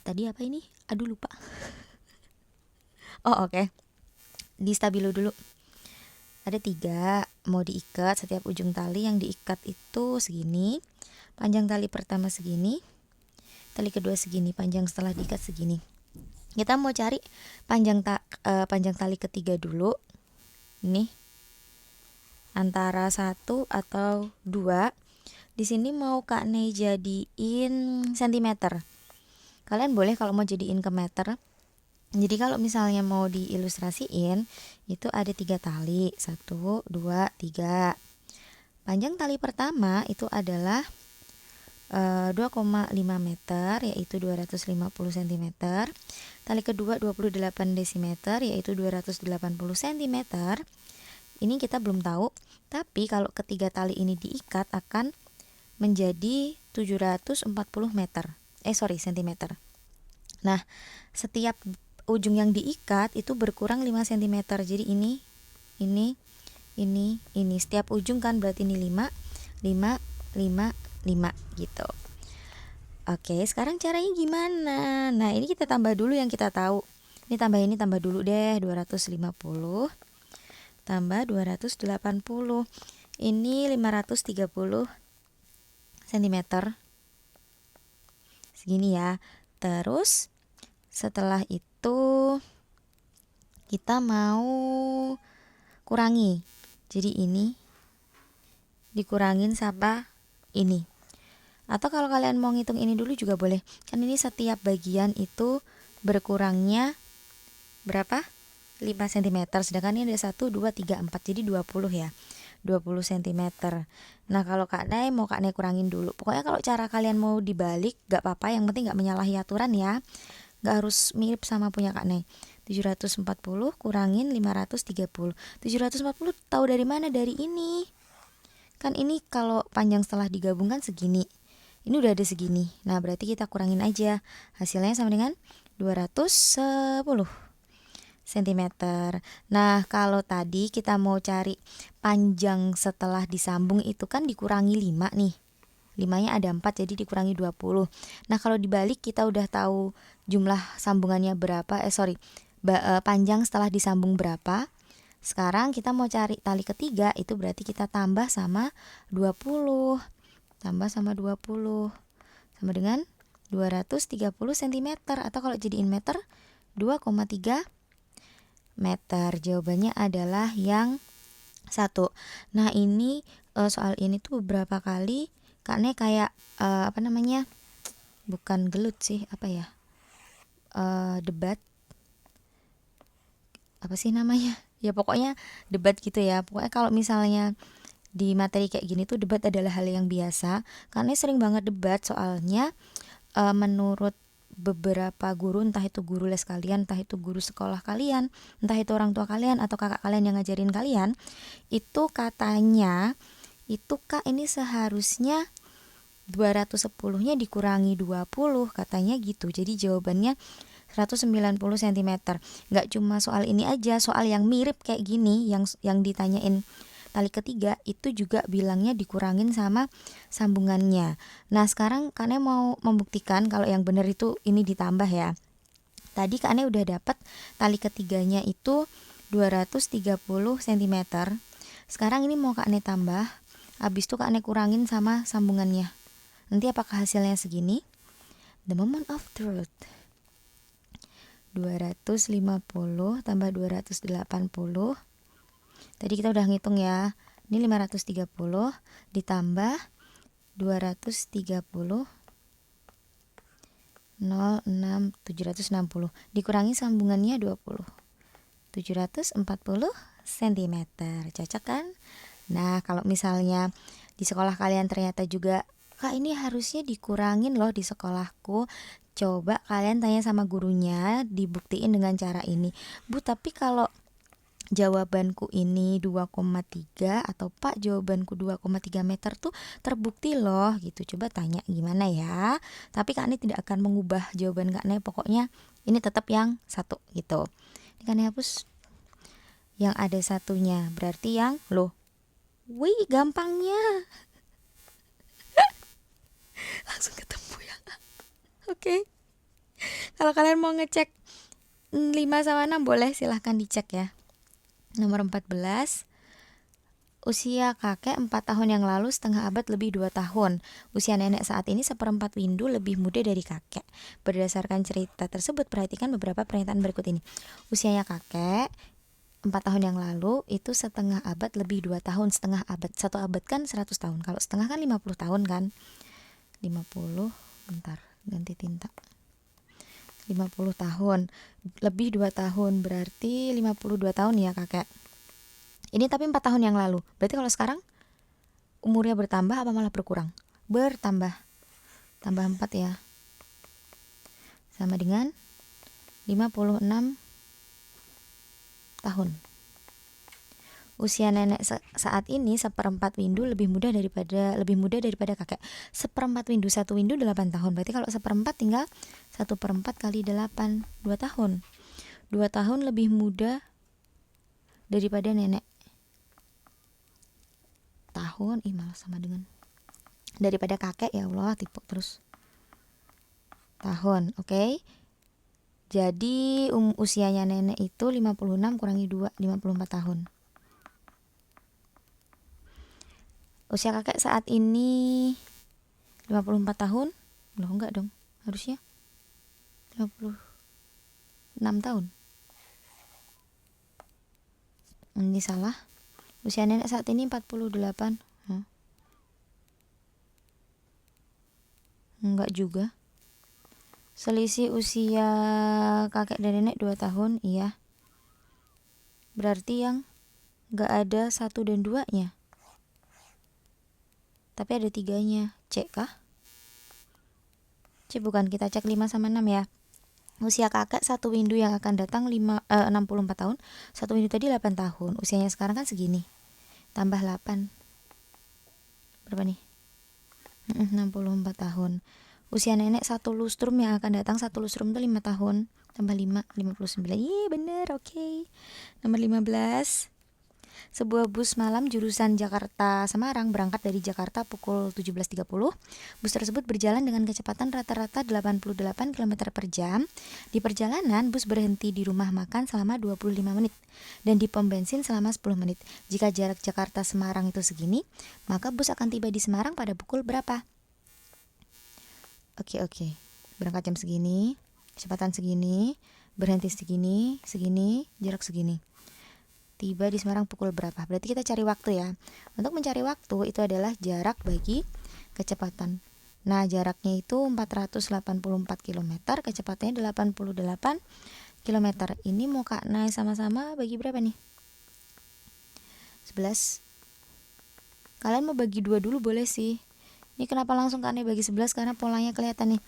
Tadi apa ini? Aduh, lupa. Oke. Di stabilo dulu. Ada 3 mau diikat, setiap ujung tali yang diikat itu segini. Panjang tali pertama segini. Tali kedua segini, panjang setelah diikat segini. Kita mau cari panjang tali ketiga dulu. Nih. Antara 1 atau 2. Di sini mau Kak Nei jadiin cm. Kalian boleh kalau mau jadiin ke meter. Jadi kalau misalnya mau diilustrasiin, itu ada 3 tali. 1, 2, 3. Panjang tali pertama itu adalah 2,5 meter yaitu 250 cm. Tali kedua 28 desimeter yaitu 280 cm. Ini kita belum tahu, tapi kalau ketiga tali ini diikat akan menjadi 740 cm. Nah, setiap ujung yang diikat itu berkurang 5 cm. Jadi ini setiap ujung kan berarti ini 5 gitu. Oke, sekarang caranya gimana? Nah, ini kita tambah dulu yang kita tahu. Ini tambah dulu deh, 250 tambah 280. Ini 530 cm. Segini ya. Terus setelah itu kita mau kurangi. Jadi ini dikurangin sama ini. Atau kalau kalian mau ngitung ini dulu juga boleh. Kan ini setiap bagian itu berkurangnya berapa? 5 cm. Sedangkan ini ada 1, 2, 3, 4. Jadi 20 ya. 20 cm. Nah, kalau Kak Nay mau Kak Nay kurangin dulu. Pokoknya kalau cara kalian mau dibalik gak apa-apa, yang penting gak menyalahi aturan ya. Gak harus mirip sama punya Kak Nay. 740 kurangin 530. 740 tahu dari mana? Dari ini. Kan ini kalau panjang setelah digabungkan segini. Ini udah ada segini. Nah, berarti kita kurangin aja. Hasilnya sama dengan 210 cm. Nah, kalau tadi kita mau cari panjang setelah disambung itu kan dikurangi 5 nih. 5-nya ada 4 jadi dikurangi 20. Nah, kalau dibalik kita udah tahu jumlah sambungannya berapa. Panjang setelah disambung berapa. Sekarang kita mau cari tali ketiga, itu berarti kita tambah sama 20. Tambah sama 20 sama dengan 230 cm, atau kalau jadiin meter 2,3 meter. Jawabannya adalah yang 1. Nah, ini soal ini tuh beberapa kali Kak Ne kayak bukan gelut sih, debat, apa sih namanya, ya pokoknya debat gitu ya. Pokoknya kalau misalnya di materi kayak gini tuh debat adalah hal yang biasa, karena sering banget debat. Soalnya menurut beberapa guru, entah itu guru les kalian, entah itu guru sekolah kalian, entah itu orang tua kalian atau kakak kalian yang ngajarin kalian, itu katanya itu Kak ini seharusnya 210-nya dikurangi 20, katanya gitu. Jadi jawabannya 190 cm. Nggak cuma soal ini aja, soal yang mirip kayak gini yang ditanyain tali ketiga itu juga bilangnya dikurangin sama sambungannya. Nah, sekarang Kak Ne mau membuktikan kalau yang benar itu ini ditambah ya. Tadi Kak Ne udah dapat tali ketiganya itu 230 cm. Sekarang ini mau Kak Ne tambah, habis itu Kak Ne kurangin sama sambungannya. Nanti apakah hasilnya segini? The moment of truth. 250 tambah 280. Tadi kita udah ngitung ya. Ini 530 ditambah 230 760 dikurangi sambungannya 20. 740 cm. Cocok kan? Nah, kalau misalnya di sekolah kalian ternyata juga, Kak ini harusnya dikurangin loh di sekolahku, coba kalian tanya sama gurunya, dibuktiin dengan cara ini. Bu, tapi kalau jawabanku ini 2,3 atau Pak jawabanku 2,3 meter tuh terbukti loh gitu. Coba tanya gimana ya. Tapi Kak ini tidak akan mengubah jawaban Kak Ne, pokoknya ini tetap yang 1 gitu. Ini Kak Ne hapus yang ada satunya, berarti yang wih gampangnya. Langsung ketemu ya. Oke. Kalau kalian mau ngecek 5 sama 6 boleh silahkan dicek ya. Nomor 14. Usia kakek 4 tahun yang lalu setengah abad lebih 2 tahun. Usia nenek saat ini seperempat windu lebih muda dari kakek. Berdasarkan cerita tersebut, perhatikan beberapa pernyataan berikut ini. Usianya kakek 4 tahun yang lalu itu setengah abad lebih 2 tahun. Setengah abad, 1 abad kan 100 tahun. Kalau setengah kan 50 tahun kan. 50, bentar, ganti tinta. 50 tahun lebih 2 tahun berarti 52 tahun ya kakek. Ini tapi 4 tahun yang lalu. Berarti kalau sekarang umurnya bertambah apa malah berkurang? Bertambah. tambah 4 ya, sama dengan 56 tahun. Usia nenek saat ini seperempat windu lebih muda daripada kakek. Seperempat windu, 1 windu 8 tahun. Berarti kalau seperempat tinggal 1/4 kali 8, 2 tahun. 2 tahun lebih muda daripada nenek. Tahun, malah sama dengan daripada kakek, ya Allah, tipok terus. Tahun, oke. Jadi usianya nenek itu 56 kurangi 2, 54 tahun. Usia kakek saat ini 54 tahun. Loh, enggak dong. Harusnya 56 tahun. Ini salah. Usia nenek saat ini 48. Enggak juga. Selisih usia kakek dan nenek 2 tahun, iya. Berarti yang enggak ada 1 dan 2-nya. Tapi ada 3-nya. C kah? C bukan, kita cek 5 sama 6 ya. Usia kakek 1 windu yang akan datang 64 tahun. 1 windu tadi 8 tahun. Usianya sekarang kan segini. Tambah 8. Berapa nih? 64 tahun. Usia nenek 1 lustrum yang akan datang, 1 lustrum itu 5 tahun. Tambah 5, 59. Iya bener, oke. Nomor 15. Sebuah bus malam jurusan Jakarta-Semarang berangkat dari Jakarta pukul 17.30. Bus tersebut berjalan dengan kecepatan rata-rata 88 km per jam. Di perjalanan, bus berhenti di rumah makan selama 25 menit dan di pom bensin selama 10 menit. Jika jarak Jakarta-Semarang itu segini, maka bus akan tiba di Semarang pada pukul berapa? Oke. Berangkat jam segini, kecepatan segini, berhenti segini, jarak segini. Tiba di Semarang pukul berapa? Berarti kita cari waktu ya. Untuk mencari waktu itu adalah jarak bagi kecepatan. Nah, jaraknya itu 484 km, kecepatannya 88 km. Ini mau Kak Nay sama-sama bagi berapa nih? 11. Kalian mau bagi 2 dulu boleh sih. Ini kenapa langsung Kak Nay bagi 11? Karena polanya kelihatan nih.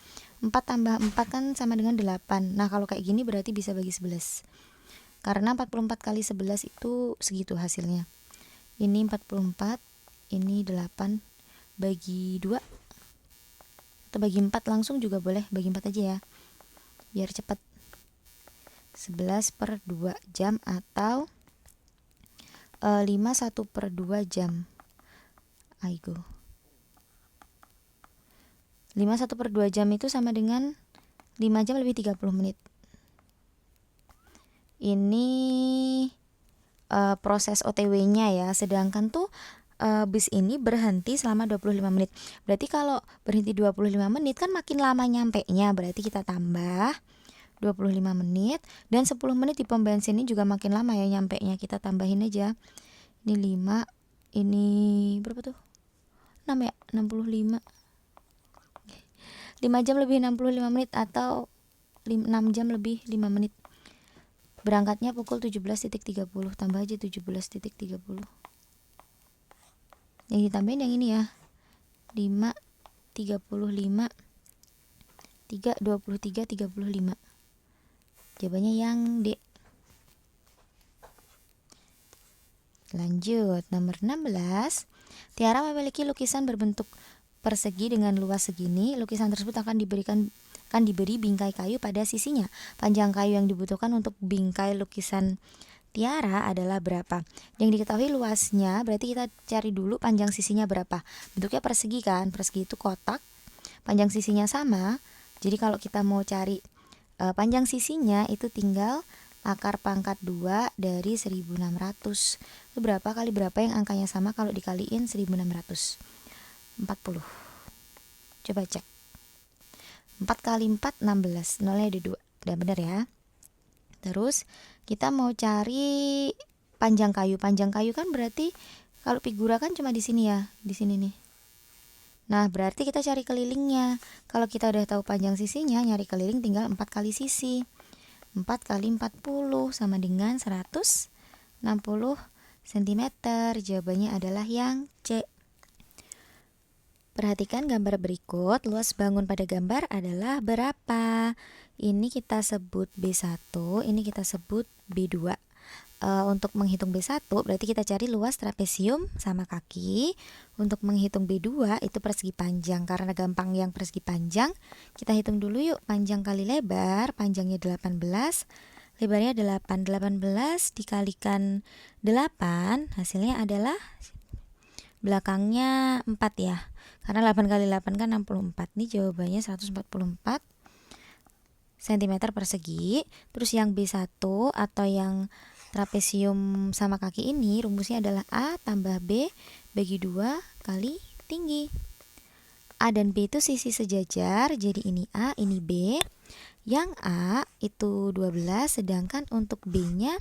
4 tambah 4 kan sama dengan 8. Nah, kalau kayak gini berarti bisa bagi 11. Karena 44 kali 11 itu segitu hasilnya. Ini 44, ini 8, bagi 2 atau bagi 4 langsung juga boleh, bagi 4 aja ya biar cepat. 11/2 jam atau 51/2 jam. Aigo. 51/2 jam itu sama dengan 5 jam lebih 30 menit. Ini proses OTW-nya ya. Sedangkan tuh bus ini berhenti selama 25 menit. Berarti kalau berhenti 25 menit kan makin lama nyampenya. Berarti kita tambah 25 menit dan 10 menit di pom bensin ini juga makin lama ya nyampenya. Kita tambahin aja. Ini 5, ini berapa tuh? 6 ya? 65. 5 jam lebih 65 menit atau 6 jam lebih 5 menit. Berangkatnya pukul 17.30. Tambah aja 17.30. Yang ditambahin yang ini ya. 5, 35, 3, 23, 35. Jawabannya yang D. Lanjut, nomor 16. Tiara memiliki lukisan berbentuk persegi dengan luas segini. Lukisan tersebut akan diberi bingkai kayu pada sisinya. Panjang kayu yang dibutuhkan untuk bingkai lukisan Tiara adalah berapa? Yang diketahui luasnya, berarti kita cari dulu panjang sisinya berapa. Bentuknya persegi kan, persegi itu kotak, panjang sisinya sama. Jadi kalau kita mau cari panjang sisinya itu tinggal akar pangkat 2 dari 1600. Itu berapa kali berapa yang angkanya sama kalau dikaliin 1600? 40. Coba cek. 4 kali 4, 16. Nolnya ada 2. Udah bener ya. Terus kita mau cari panjang kayu. Panjang kayu kan berarti kalau figura kan cuma di sini ya. Di sini nih. Nah, berarti kita cari kelilingnya. Kalau kita udah tahu panjang sisinya, nyari keliling tinggal 4 kali sisi. 4 kali 40 sama dengan 160 cm. Jawabannya adalah yang C. Perhatikan gambar berikut, luas bangun pada gambar adalah berapa? Ini kita sebut B1, ini kita sebut B2. Untuk menghitung B1 berarti kita cari luas trapesium sama kaki. Untuk menghitung B2 itu persegi panjang. Karena gampang yang persegi panjang, kita hitung dulu yuk. Panjang kali lebar, panjangnya 18, lebarnya 8. 18 dikalikan 8, hasilnya adalah belakangnya 4 ya. Karena 8 kali 8 kan 64. Ini jawabannya 144 cm persegi. Terus yang B1 atau yang trapesium sama kaki ini rumusnya adalah A tambah B bagi 2 kali tinggi. A dan B itu sisi sejajar, jadi ini A, ini B. Yang A itu 12, sedangkan untuk B-nya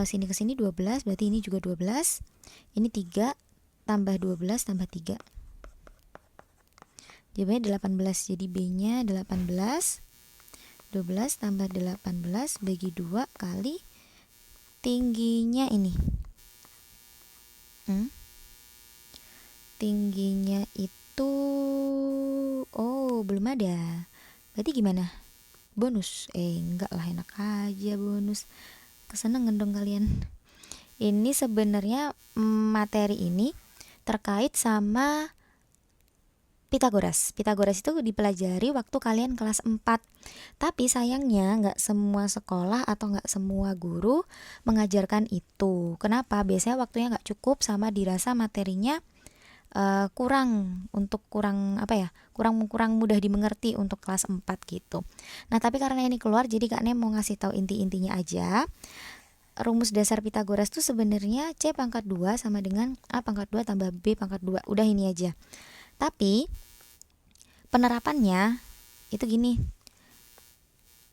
sini ke sini 12, berarti ini juga 12. Ini 3 tambah 12 tambah 3. Jawabannya 18, jadi B-nya 18. 12 tambah 18 bagi 2 kali tingginya ini. Tingginya itu belum ada. Berarti gimana? Bonus? Enggak lah, enak aja bonus. Kesenengan dong kalian. Ini sebenarnya materi ini terkait sama Pitagoras. Pitagoras itu dipelajari waktu kalian kelas 4. Tapi sayangnya nggak semua sekolah atau nggak semua guru mengajarkan itu. Kenapa? Biasanya waktunya nggak cukup sama dirasa materinya kurang mudah dimengerti untuk kelas 4 gitu. Nah, tapi karena ini keluar jadi Kak Nem mau ngasih tahu inti-intinya aja. Rumus dasar Pitagoras itu sebenarnya C pangkat 2 sama dengan A pangkat 2 tambah B pangkat 2. Udah ini aja. Tapi penerapannya itu gini.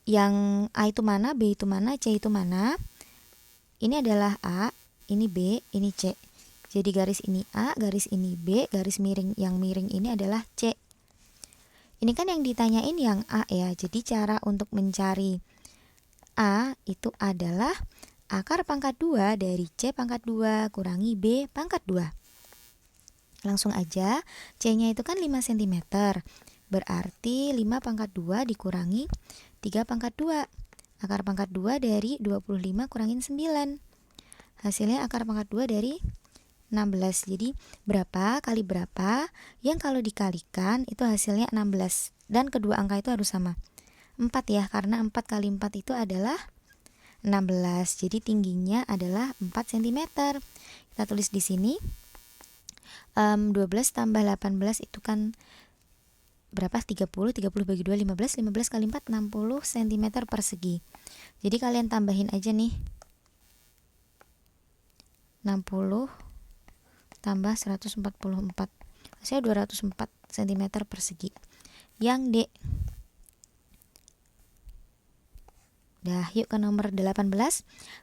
Yang A itu mana, B itu mana, C itu mana. Ini adalah A, ini B, ini C. Jadi garis ini A, garis ini B, garis miring yang miring ini adalah C. Ini kan yang ditanyain yang A ya. Jadi cara untuk mencari A itu adalah akar pangkat 2 dari C pangkat 2 kurangi B pangkat 2. Langsung aja, C-nya itu kan 5 cm. Berarti 5 pangkat 2 dikurangi 3 pangkat 2. Akar pangkat 2 dari 25 kurangin 9. Hasilnya akar pangkat 2 dari 16. Jadi berapa kali berapa? Yang kalau dikalikan itu hasilnya 16. Dan kedua angka itu harus sama. 4 ya, karena 4 kali 4 itu adalah 16. Jadi tingginya adalah 4 cm. Kita tulis di sini. 12 tambah 18 itu kan berapa? 30 bagi 2 15 kali 4 60 cm persegi. Jadi kalian tambahin aja nih. 60 tambah 144. Hasilnya 204 cm persegi. Yang D. Dah, yuk ke nomor 18.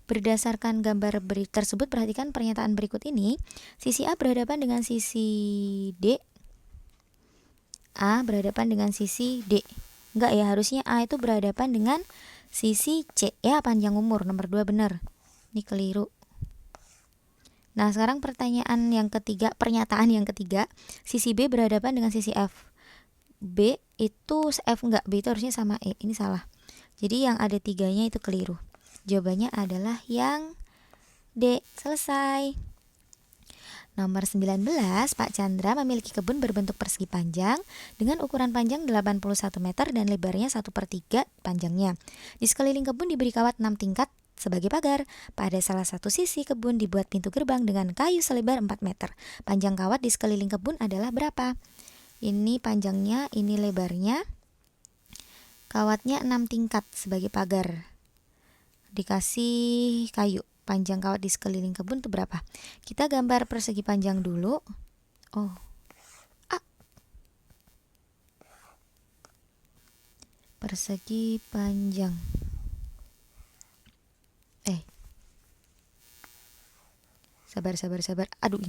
Berdasarkan gambar tersebut, perhatikan pernyataan berikut ini. Sisi A berhadapan dengan sisi D. A berhadapan dengan sisi D. Enggak ya, harusnya A itu berhadapan dengan sisi C. Ya, panjang umur, nomor 2 benar. Ini keliru. Nah, sekarang pernyataan yang ketiga. Sisi B berhadapan dengan sisi F. B itu F enggak, B itu harusnya sama E. Ini salah. Jadi yang ada 3-nya itu keliru. Jawabannya adalah yang D. Selesai. Nomor 19, Pak Chandra memiliki kebun berbentuk persegi panjang dengan ukuran panjang 81 meter dan lebarnya 1/3 panjangnya. Di sekeliling kebun diberi kawat 6 tingkat sebagai pagar. Pada salah satu sisi kebun dibuat pintu gerbang dengan kayu selebar 4 meter. Panjang kawat di sekeliling kebun adalah berapa? Ini panjangnya, ini lebarnya. Kawatnya 6 tingkat sebagai pagar. Dikasih kayu. Panjang kawat di sekeliling kebun itu berapa? Kita gambar persegi panjang dulu. Persegi panjang. Sabar. Aduh.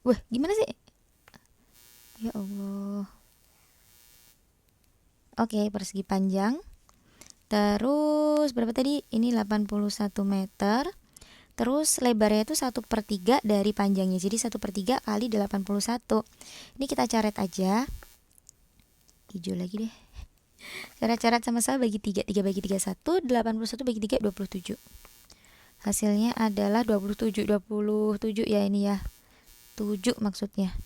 Wah, gimana sih? Ya Allah. Oke, persegi panjang. Terus berapa tadi? Ini 81 meter. Terus lebarnya itu 1/3 dari panjangnya. Jadi 1/3 kali 81. Ini kita coret aja. Hijau lagi deh. Coret-coret sama-sama bagi 3. 3 bagi 3 1, 81 bagi 3 27. Hasilnya adalah 27 ya ini ya. 7 maksudnya.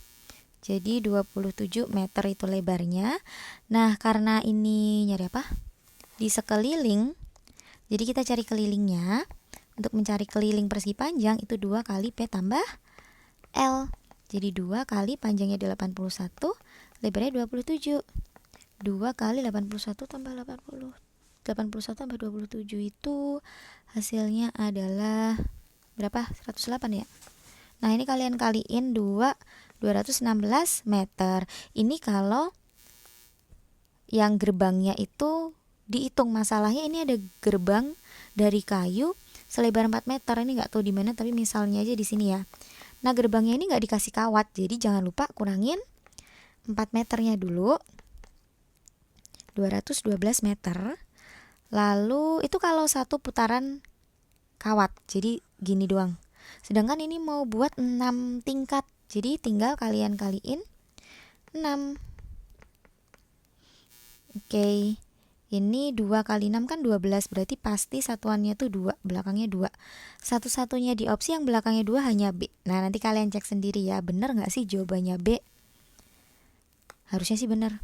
Jadi 27 meter itu lebarnya. Nah, karena ini nyari apa? Di sekeliling. Jadi kita cari kelilingnya. Untuk mencari keliling persegi panjang itu 2 kali P tambah L. Jadi 2 kali panjangnya 81, lebarnya 27. 2 kali 81 tambah 80. 81 tambah 27 itu hasilnya adalah berapa? 108 ya. Nah, ini kalian kaliin 216 meter. Ini kalau yang gerbangnya itu dihitung, masalahnya ini ada gerbang dari kayu selebar 4 meter. Ini nggak tahu di mana, tapi misalnya aja di sini ya. Nah, gerbangnya ini nggak dikasih kawat, jadi jangan lupa kurangin 4 meternya dulu. 212 meter. Lalu itu kalau satu putaran kawat, jadi gini doang. Sedangkan ini mau buat 6 tingkat, jadi tinggal kalian kaliin 6. Oke, ini 2 kali 6 kan 12, berarti pasti satuannya tuh 2, belakangnya 2. Satu-satunya di opsi yang belakangnya 2 hanya B. Nah, nanti kalian cek sendiri ya, bener nggak sih jawabannya B? Harusnya sih bener.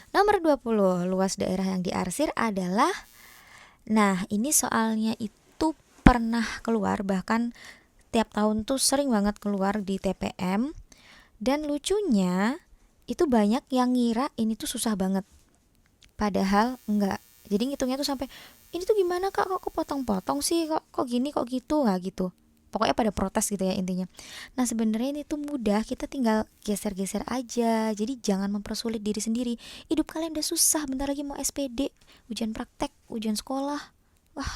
Nomor 20, luas daerah yang diarsir adalah, nah ini soalnya itu pernah keluar, bahkan tiap tahun tuh sering banget keluar di TPM. Dan lucunya itu banyak yang ngira ini tuh susah banget, padahal enggak. Jadi ngitungnya tuh sampai, ini tuh gimana kak, kok potong-potong sih, kok gini kok gitu, nggak gitu. Pokoknya pada protes gitu ya intinya. Nah, sebenarnya ini tuh mudah, kita tinggal geser-geser aja. Jadi jangan mempersulit diri sendiri. Hidup kalian udah susah, bentar lagi mau SPD, ujian praktek, ujian sekolah. Wah,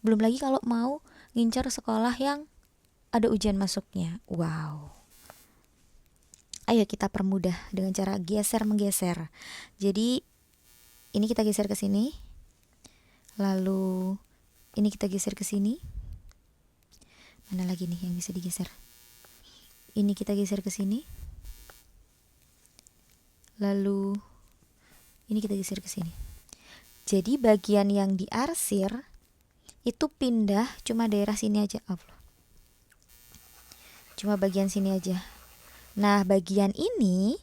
belum lagi kalau mau ngincar sekolah yang ada ujian masuknya. Wow. Ayo kita permudah dengan cara geser-menggeser. Jadi ini kita geser ke sini. Lalu ini kita geser ke sini. Mana lagi nih yang bisa digeser? Ini kita geser ke sini. Lalu ini kita geser ke sini. Jadi bagian yang diarsir itu pindah cuma daerah sini aja. Cuma bagian sini aja. Nah, bagian ini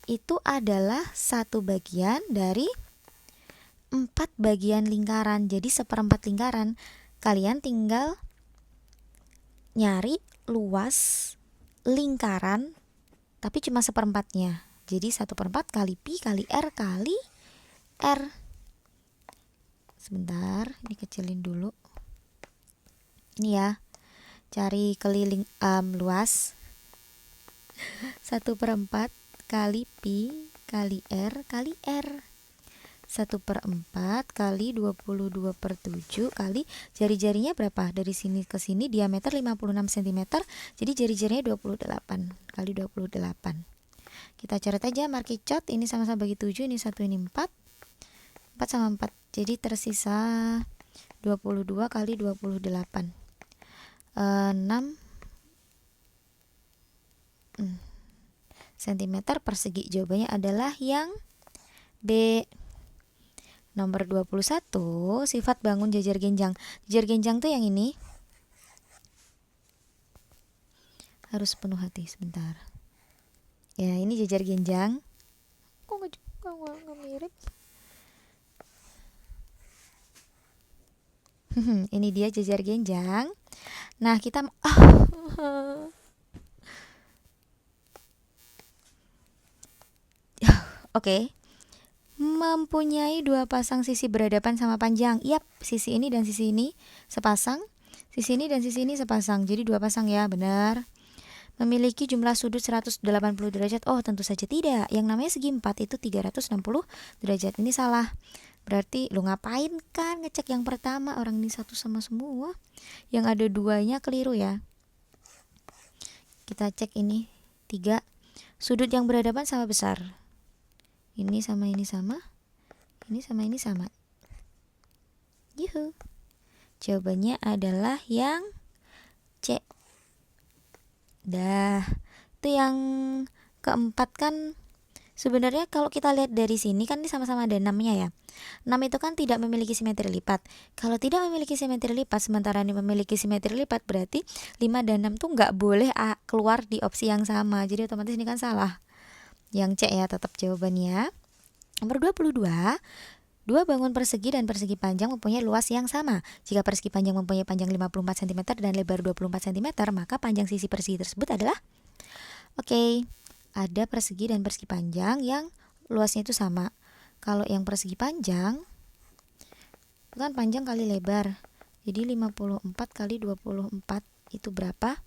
itu adalah satu bagian dari 4 bagian lingkaran. Jadi 1/4 lingkaran. Kalian tinggal nyari luas lingkaran tapi cuma 1/4-nya. Jadi 1/4 kali pi kali r kali r. Sebentar, ini kecilin dulu. Ini ya, cari keliling luas 1/4 kali pi kali r kali r. 1/4 kali 22/7 kali jari-jarinya berapa? Dari sini ke sini diameter 56 cm. Jadi jari-jarinya 28 kali 28. Kita coret aja marking cat. Ini sama-sama bagi 7, ini 1, ini 4. 4 sama 4. Jadi tersisa 22 kali 28. 6 cm persegi. Jawabannya adalah yang B. Nomor 21, sifat bangun jajar genjang. Jajar genjang tuh yang ini. Harus penuh hati sebentar. Ya, ini jajar genjang. Kok nggak mirip? Ini dia jajar genjang. Nah, kita Oke. Mempunyai 2 pasang sisi berhadapan sama panjang. Yap, sisi ini dan sisi ini sepasang. Sisi ini dan sisi ini sepasang. Jadi 2 pasang ya, benar. Memiliki jumlah sudut 180 derajat. Oh, tentu saja tidak. Yang namanya segi 4 itu 360 derajat. Ini salah. Berarti lu ngapain kan ngecek yang pertama, orang ini satu sama semua. Yang ada 2-nya keliru ya. Kita cek ini 3. Sudut yang berhadapan sama besar. Ini sama ini sama. Ini sama ini sama. Yuhu. Jawabannya adalah yang C. Dah, itu yang keempat kan sebenarnya kalau kita lihat dari sini kan ini sama-sama ada 6-nya ya. 6 itu kan tidak memiliki simetri lipat. Kalau tidak memiliki simetri lipat sementara ini memiliki simetri lipat, berarti 5 dan 6 tuh nggak boleh keluar di opsi yang sama. Jadi otomatis ini kan salah. Yang C ya tetap jawabannya. Nomor 22. Dua bangun persegi dan persegi panjang mempunyai luas yang sama. Jika persegi panjang mempunyai panjang 54 cm dan lebar 24 cm, maka panjang sisi persegi tersebut adalah ada persegi dan persegi panjang yang luasnya itu sama. Kalau yang persegi panjang itu kan panjang kali lebar. Jadi 54 kali 24 itu berapa?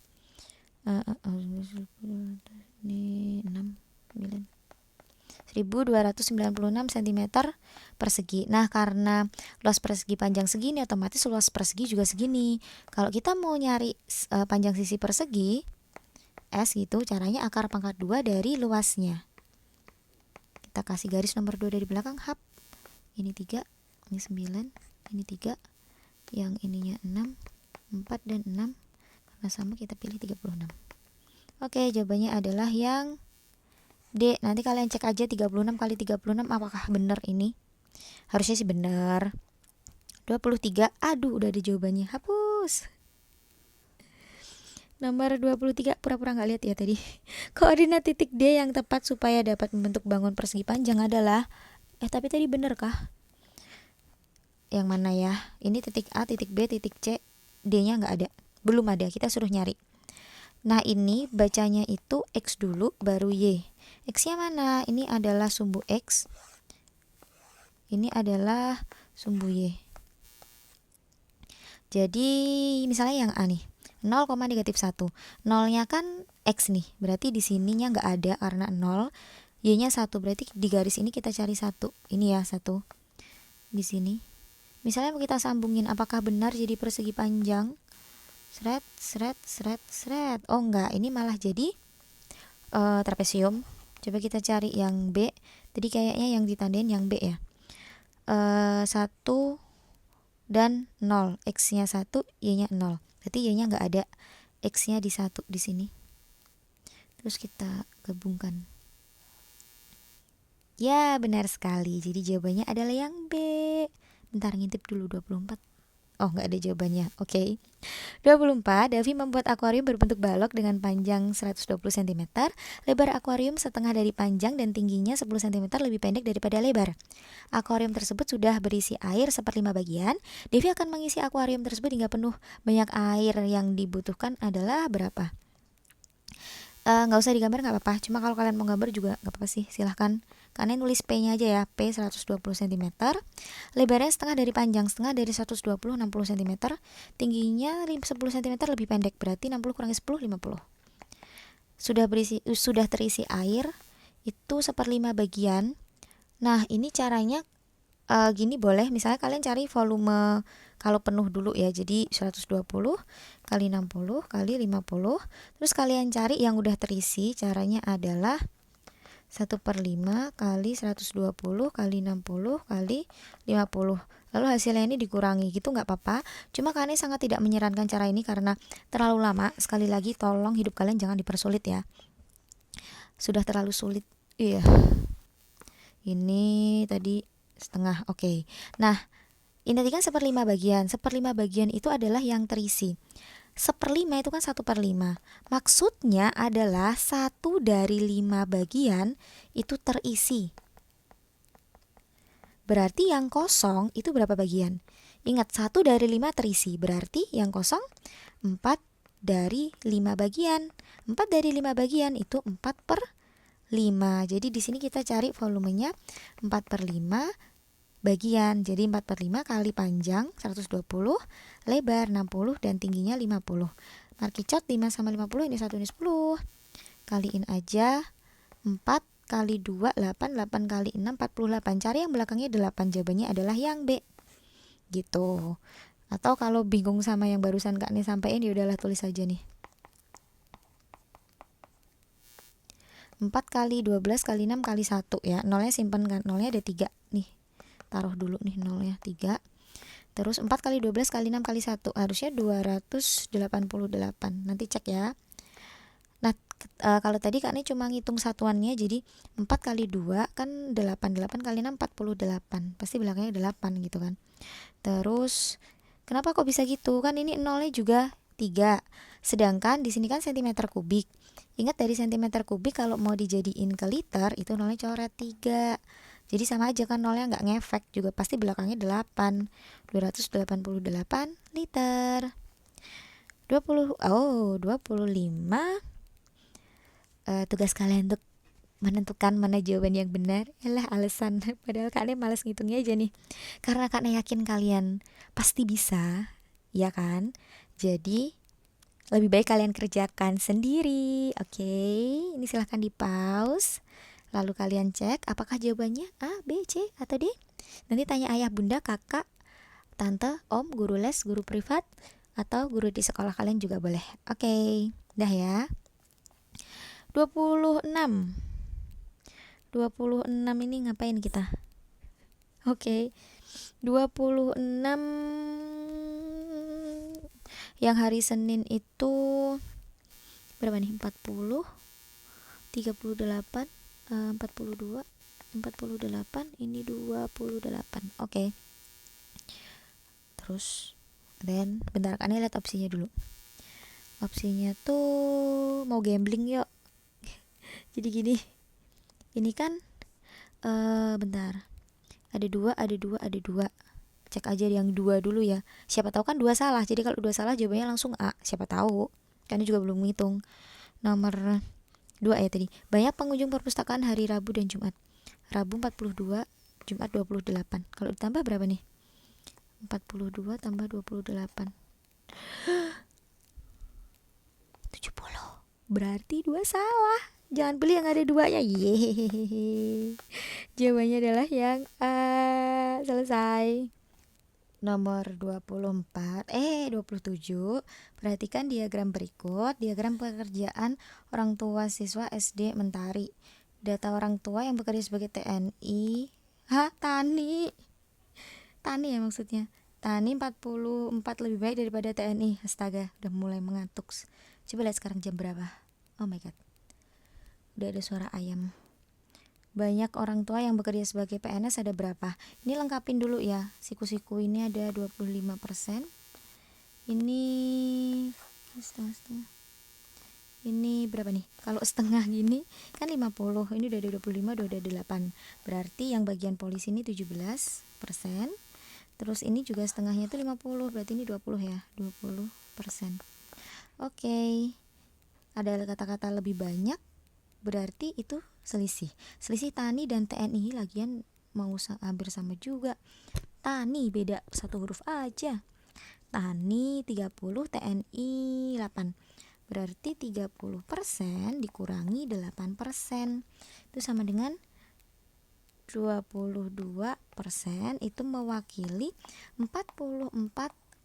Ini 6 9 1296 cm persegi. Nah, karena luas persegi panjang segini, otomatis luas persegi juga segini. Kalau kita mau nyari panjang sisi persegi S gitu, caranya akar pangkat 2 dari luasnya. Kita kasih garis nomor 2 dari belakang, hap. Ini 3, ini 9, ini 3. Yang ininya 6, 4 dan 6. Karena sama kita pilih 36. Oke, jawabannya adalah yang D. Nanti kalian cek aja 36 kali 36 apakah benar ini. Harusnya sih benar. 23. Aduh, udah ada jawabannya. Hapus. Nomor 23 pura-pura nggak lihat ya tadi. Koordinat titik D yang tepat supaya dapat membentuk bangun persegi panjang adalah tapi tadi benar kah? Yang mana ya? Ini titik A, titik B, titik C. D-nya nggak ada. Belum ada. Kita suruh nyari. Nah, ini bacanya itu X dulu baru Y. X-nya mana? Ini adalah sumbu X. Ini adalah sumbu Y. Jadi misalnya yang A nih, 0, -1. 0-nya kan X nih. Berarti di sininya nggak ada karena 0. Y-nya 1. Berarti di garis ini kita cari 1. Ini ya 1. Di sini. Misalnya kita sambungin, apakah benar jadi persegi panjang? Sret, sret, sret, sret. Oh enggak, ini malah jadi trapesium. Coba kita cari yang B. Tadi kayaknya yang ditandain yang B ya. 1 dan 0. X-nya 1, Y-nya 0. Berarti Y-nya nggak ada. X-nya di 1 di sini. Terus kita gabungkan. Ya, benar sekali. Jadi jawabannya adalah yang B. Bentar, ngintip dulu 24. Oh, nggak ada jawabannya. Oke. 24. Davi membuat akuarium berbentuk balok dengan panjang 120 cm, lebar akuarium setengah dari panjang dan tingginya 10 cm lebih pendek daripada lebar. Akuarium tersebut sudah berisi air 1/5 bagian. Devi akan mengisi akuarium tersebut hingga penuh. Banyak air yang dibutuhkan adalah berapa? Nggak usah digambar nggak apa-apa. Cuma kalau kalian mau gambar juga nggak apa-apa sih. Silahkan. Kalian nulis P-nya aja ya. P 120 cm. Lebarnya setengah dari panjang. Setengah dari 120, 60 cm. Tingginya 10 cm lebih pendek. Berarti 60 kurangi 10, 50. Sudah terisi air. Itu 1/5 bagian. Nah, ini caranya gini boleh. Misalnya kalian cari volume kalau penuh dulu ya. Jadi 120 kali 60 kali 50. Terus kalian cari yang udah terisi. Caranya adalah 1/5 kali 120 kali 60 kali 50. Lalu hasilnya ini dikurangi gitu nggak apa-apa. Cuma kalian sangat tidak menyarankan cara ini karena terlalu lama. Sekali lagi tolong hidup kalian jangan dipersulit ya. Sudah terlalu sulit. Iya. Ini tadi setengah. Oke. Nah, ini tadi kan 1/5 bagian. 1/5 bagian itu adalah yang terisi. 1/5 itu kan 1/5. Maksudnya adalah 1 dari 5 bagian itu terisi. Berarti yang kosong itu berapa bagian? Ingat, 1 dari 5 terisi. Berarti yang kosong 4 dari 5 bagian. 4 dari 5 bagian itu 4/5. Jadi di sini kita cari volumenya 4/5 bagian. Jadi 4/5 kali panjang 120, lebar 60 dan tingginya 50. Markicot 5 sama 50 ini 1 ini 10. Kaliin aja 4 kali 2 8, 8 kali 6 48. Cari yang belakangnya 8. Jawabannya adalah yang B. Gitu. Atau kalau bingung sama yang barusan Kak Nih sampein, ya udahlah tulis aja nih. 4 kali 12 kali 6 kali 1 ya. Nolnya simpen kan. Nolnya ada 3 nih. Taruh dulu nih nolnya 3. Terus 4 kali 12 kali 6 kali 1 harusnya 288. Nanti cek ya. Nah, kalau tadi Kak ini cuma ngitung satuannya, jadi 4 kali 2 kan 8, 8 kali 6 48. Pasti belakangnya 8 gitu kan. Terus kenapa kok bisa gitu? Kan ini nolnya juga 3. Sedangkan di sini kan cm kubik. Ingat dari cm kubik kalau mau dijadiin ke liter itu nolnya coret 3. Jadi sama aja kan, nolnya nggak ngefek, juga pasti belakangnya 8. 288 liter. 25. Tugas kalian untuk menentukan mana jawaban yang benar. Yalah alasan, padahal kalian malas ngitungnya aja nih. Karena kalian yakin kalian pasti bisa, ya kan? Jadi lebih baik kalian kerjakan sendiri. Oke, ini silahkan di pause. Lalu kalian cek apakah jawabannya A, B, C, atau D. Nanti tanya ayah, bunda, kakak, tante, om, guru les, guru privat, atau guru di sekolah kalian juga boleh. Oke, dah ya. 26. 26 ini ngapain kita? Oke. 26 yang hari Senin itu berapa nih? 40, 38, 42, 48, ini 28. Oke. Terus bentar, kan lihat opsinya dulu. Opsinya tuh mau gambling yuk. Jadi gini. Ini kan bentar. Ada 2, ada 2, ada 2. Cek aja yang 2 dulu ya. Siapa tahu kan 2 salah. Jadi kalau 2 salah jawabannya langsung A. Siapa tahu. Karena juga belum ngitung. Nomor 2 ya tadi. Banyak pengunjung perpustakaan hari Rabu dan Jumat. Rabu 42, Jumat 28. Kalau ditambah berapa nih? 42 tambah 28. 70. Berarti 2 salah. Jangan beli yang ada 2-nya. Yehehehe. Jawabannya adalah yang A. Selesai. Nomor 27. Perhatikan diagram berikut. Diagram pekerjaan orang tua siswa SD Mentari. Data orang tua yang bekerja sebagai TNI. Tani. Tani ya maksudnya. Tani 44 lebih baik daripada TNI. Astaga, udah mulai mengantuk. Coba lihat sekarang jam berapa. Oh my god. Udah ada suara ayam. Banyak orang tua yang bekerja sebagai PNS ada berapa? Ini lengkapin dulu ya. Siku-siku ini ada 25%. Ini setengah-setengah. Ini berapa nih? Kalau setengah gini kan 50. Ini udah ada 25, udah ada 8. Berarti yang bagian polisi ini 17%. Terus ini juga setengahnya itu 50. Berarti ini 20 ya. 20%. Oke. Ada kata-kata lebih banyak. Berarti itu selisih Tani dan TNI lagian mau hampir sama juga. Tani beda 1 huruf aja. Tani 30, TNI 8. Berarti 30% dikurangi 8%. Itu sama dengan 22%. Itu mewakili 44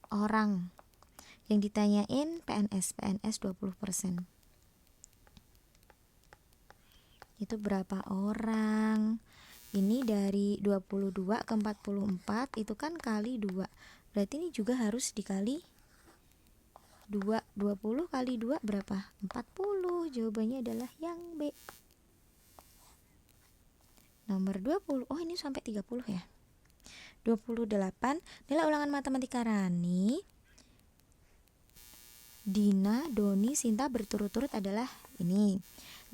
orang. Yang ditanyain PNS 20%. Itu berapa orang? Ini dari 22 ke 44 itu kan kali 2. Berarti ini juga harus dikali 2. 20 kali 2 berapa? 40. Jawabannya adalah yang B. Nomor 20. Oh, ini sampai 30 ya. 28. Nilai ulangan matematika Rani, Dina, Doni, Sinta berturut-turut adalah ini.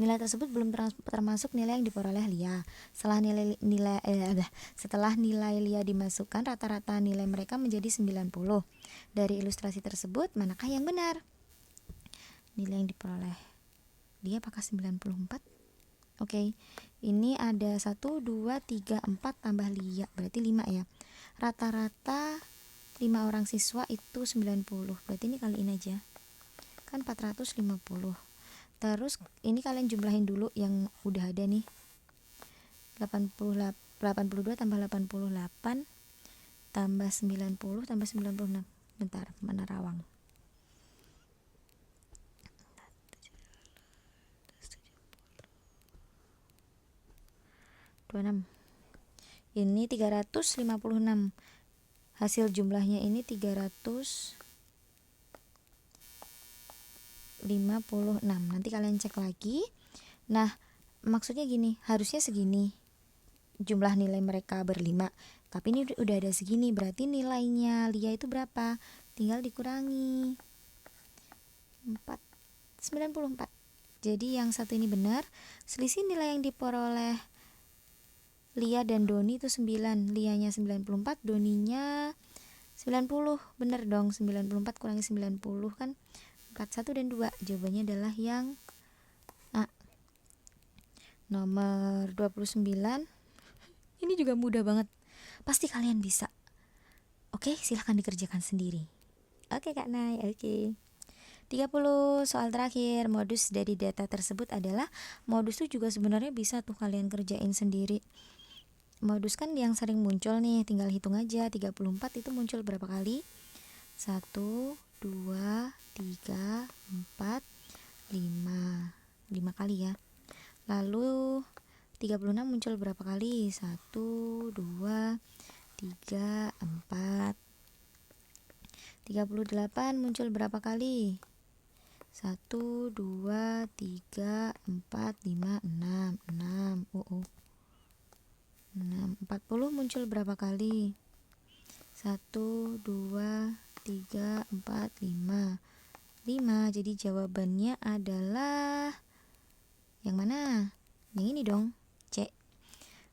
Nilai tersebut belum termasuk nilai yang diperoleh Lia. Setelah nilai Lia dimasukkan, rata-rata nilai mereka menjadi 90. Dari ilustrasi tersebut, manakah yang benar? Nilai yang diperoleh Lia apakah 94? Oke. Ini ada 1, 2, 3, 4 tambah Lia, berarti 5 ya. Rata-rata 5 orang siswa itu 90. Berarti ini kaliin aja. Kan 450. Terus ini kalian jumlahin dulu yang udah ada nih. 82 tambah 88 tambah 90 tambah 96. Bentar, mana rawang? 26. Ini 356. hasil jumlahnya ini 356. Nanti kalian cek lagi. Nah, maksudnya gini, harusnya segini jumlah nilai mereka berlima, tapi ini udah ada segini, berarti nilainya Lia itu berapa? Tinggal dikurangi 94. Jadi yang satu ini benar. Selisih nilai yang diperoleh Lia dan Doni itu 9. Lianya 94, Doninya 90. Bener dong, 94 kurangi 90 kan 41 dan 2. Jawabannya adalah yang A. Nomor 29. Ini juga mudah banget. Pasti kalian bisa. Oke, silahkan dikerjakan sendiri. Oke Kak Nay, oke. 30 soal terakhir. Modus dari data tersebut adalah, modus itu juga sebenarnya bisa tuh kalian kerjain sendiri. Modus kan yang sering muncul nih, tinggal hitung aja. 34 itu muncul berapa kali? 1, 2, 3, 4, 5. 5 kali ya. Lalu 36 muncul berapa kali? 1, 2, 3, 4. 38 muncul berapa kali? 1, 2, 3, 4, 5, 6. 6. 6. 40 muncul berapa kali? 1, 2, 3, 4, 5. 5. Jadi jawabannya adalah yang mana? Yang ini dong, C.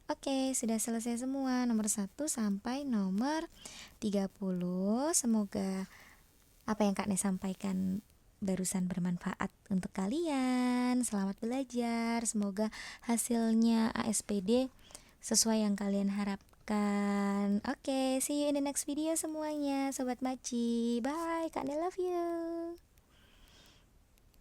Oke, sudah selesai semua nomor 1 sampai nomor 30. Semoga apa yang Kak Ne sampaikan barusan bermanfaat untuk kalian. Selamat belajar. Semoga hasilnya ASPD sesuai yang kalian harapkan. Oke, see you in the next video semuanya, Sobat Maci. Bye, Kak Ne love you.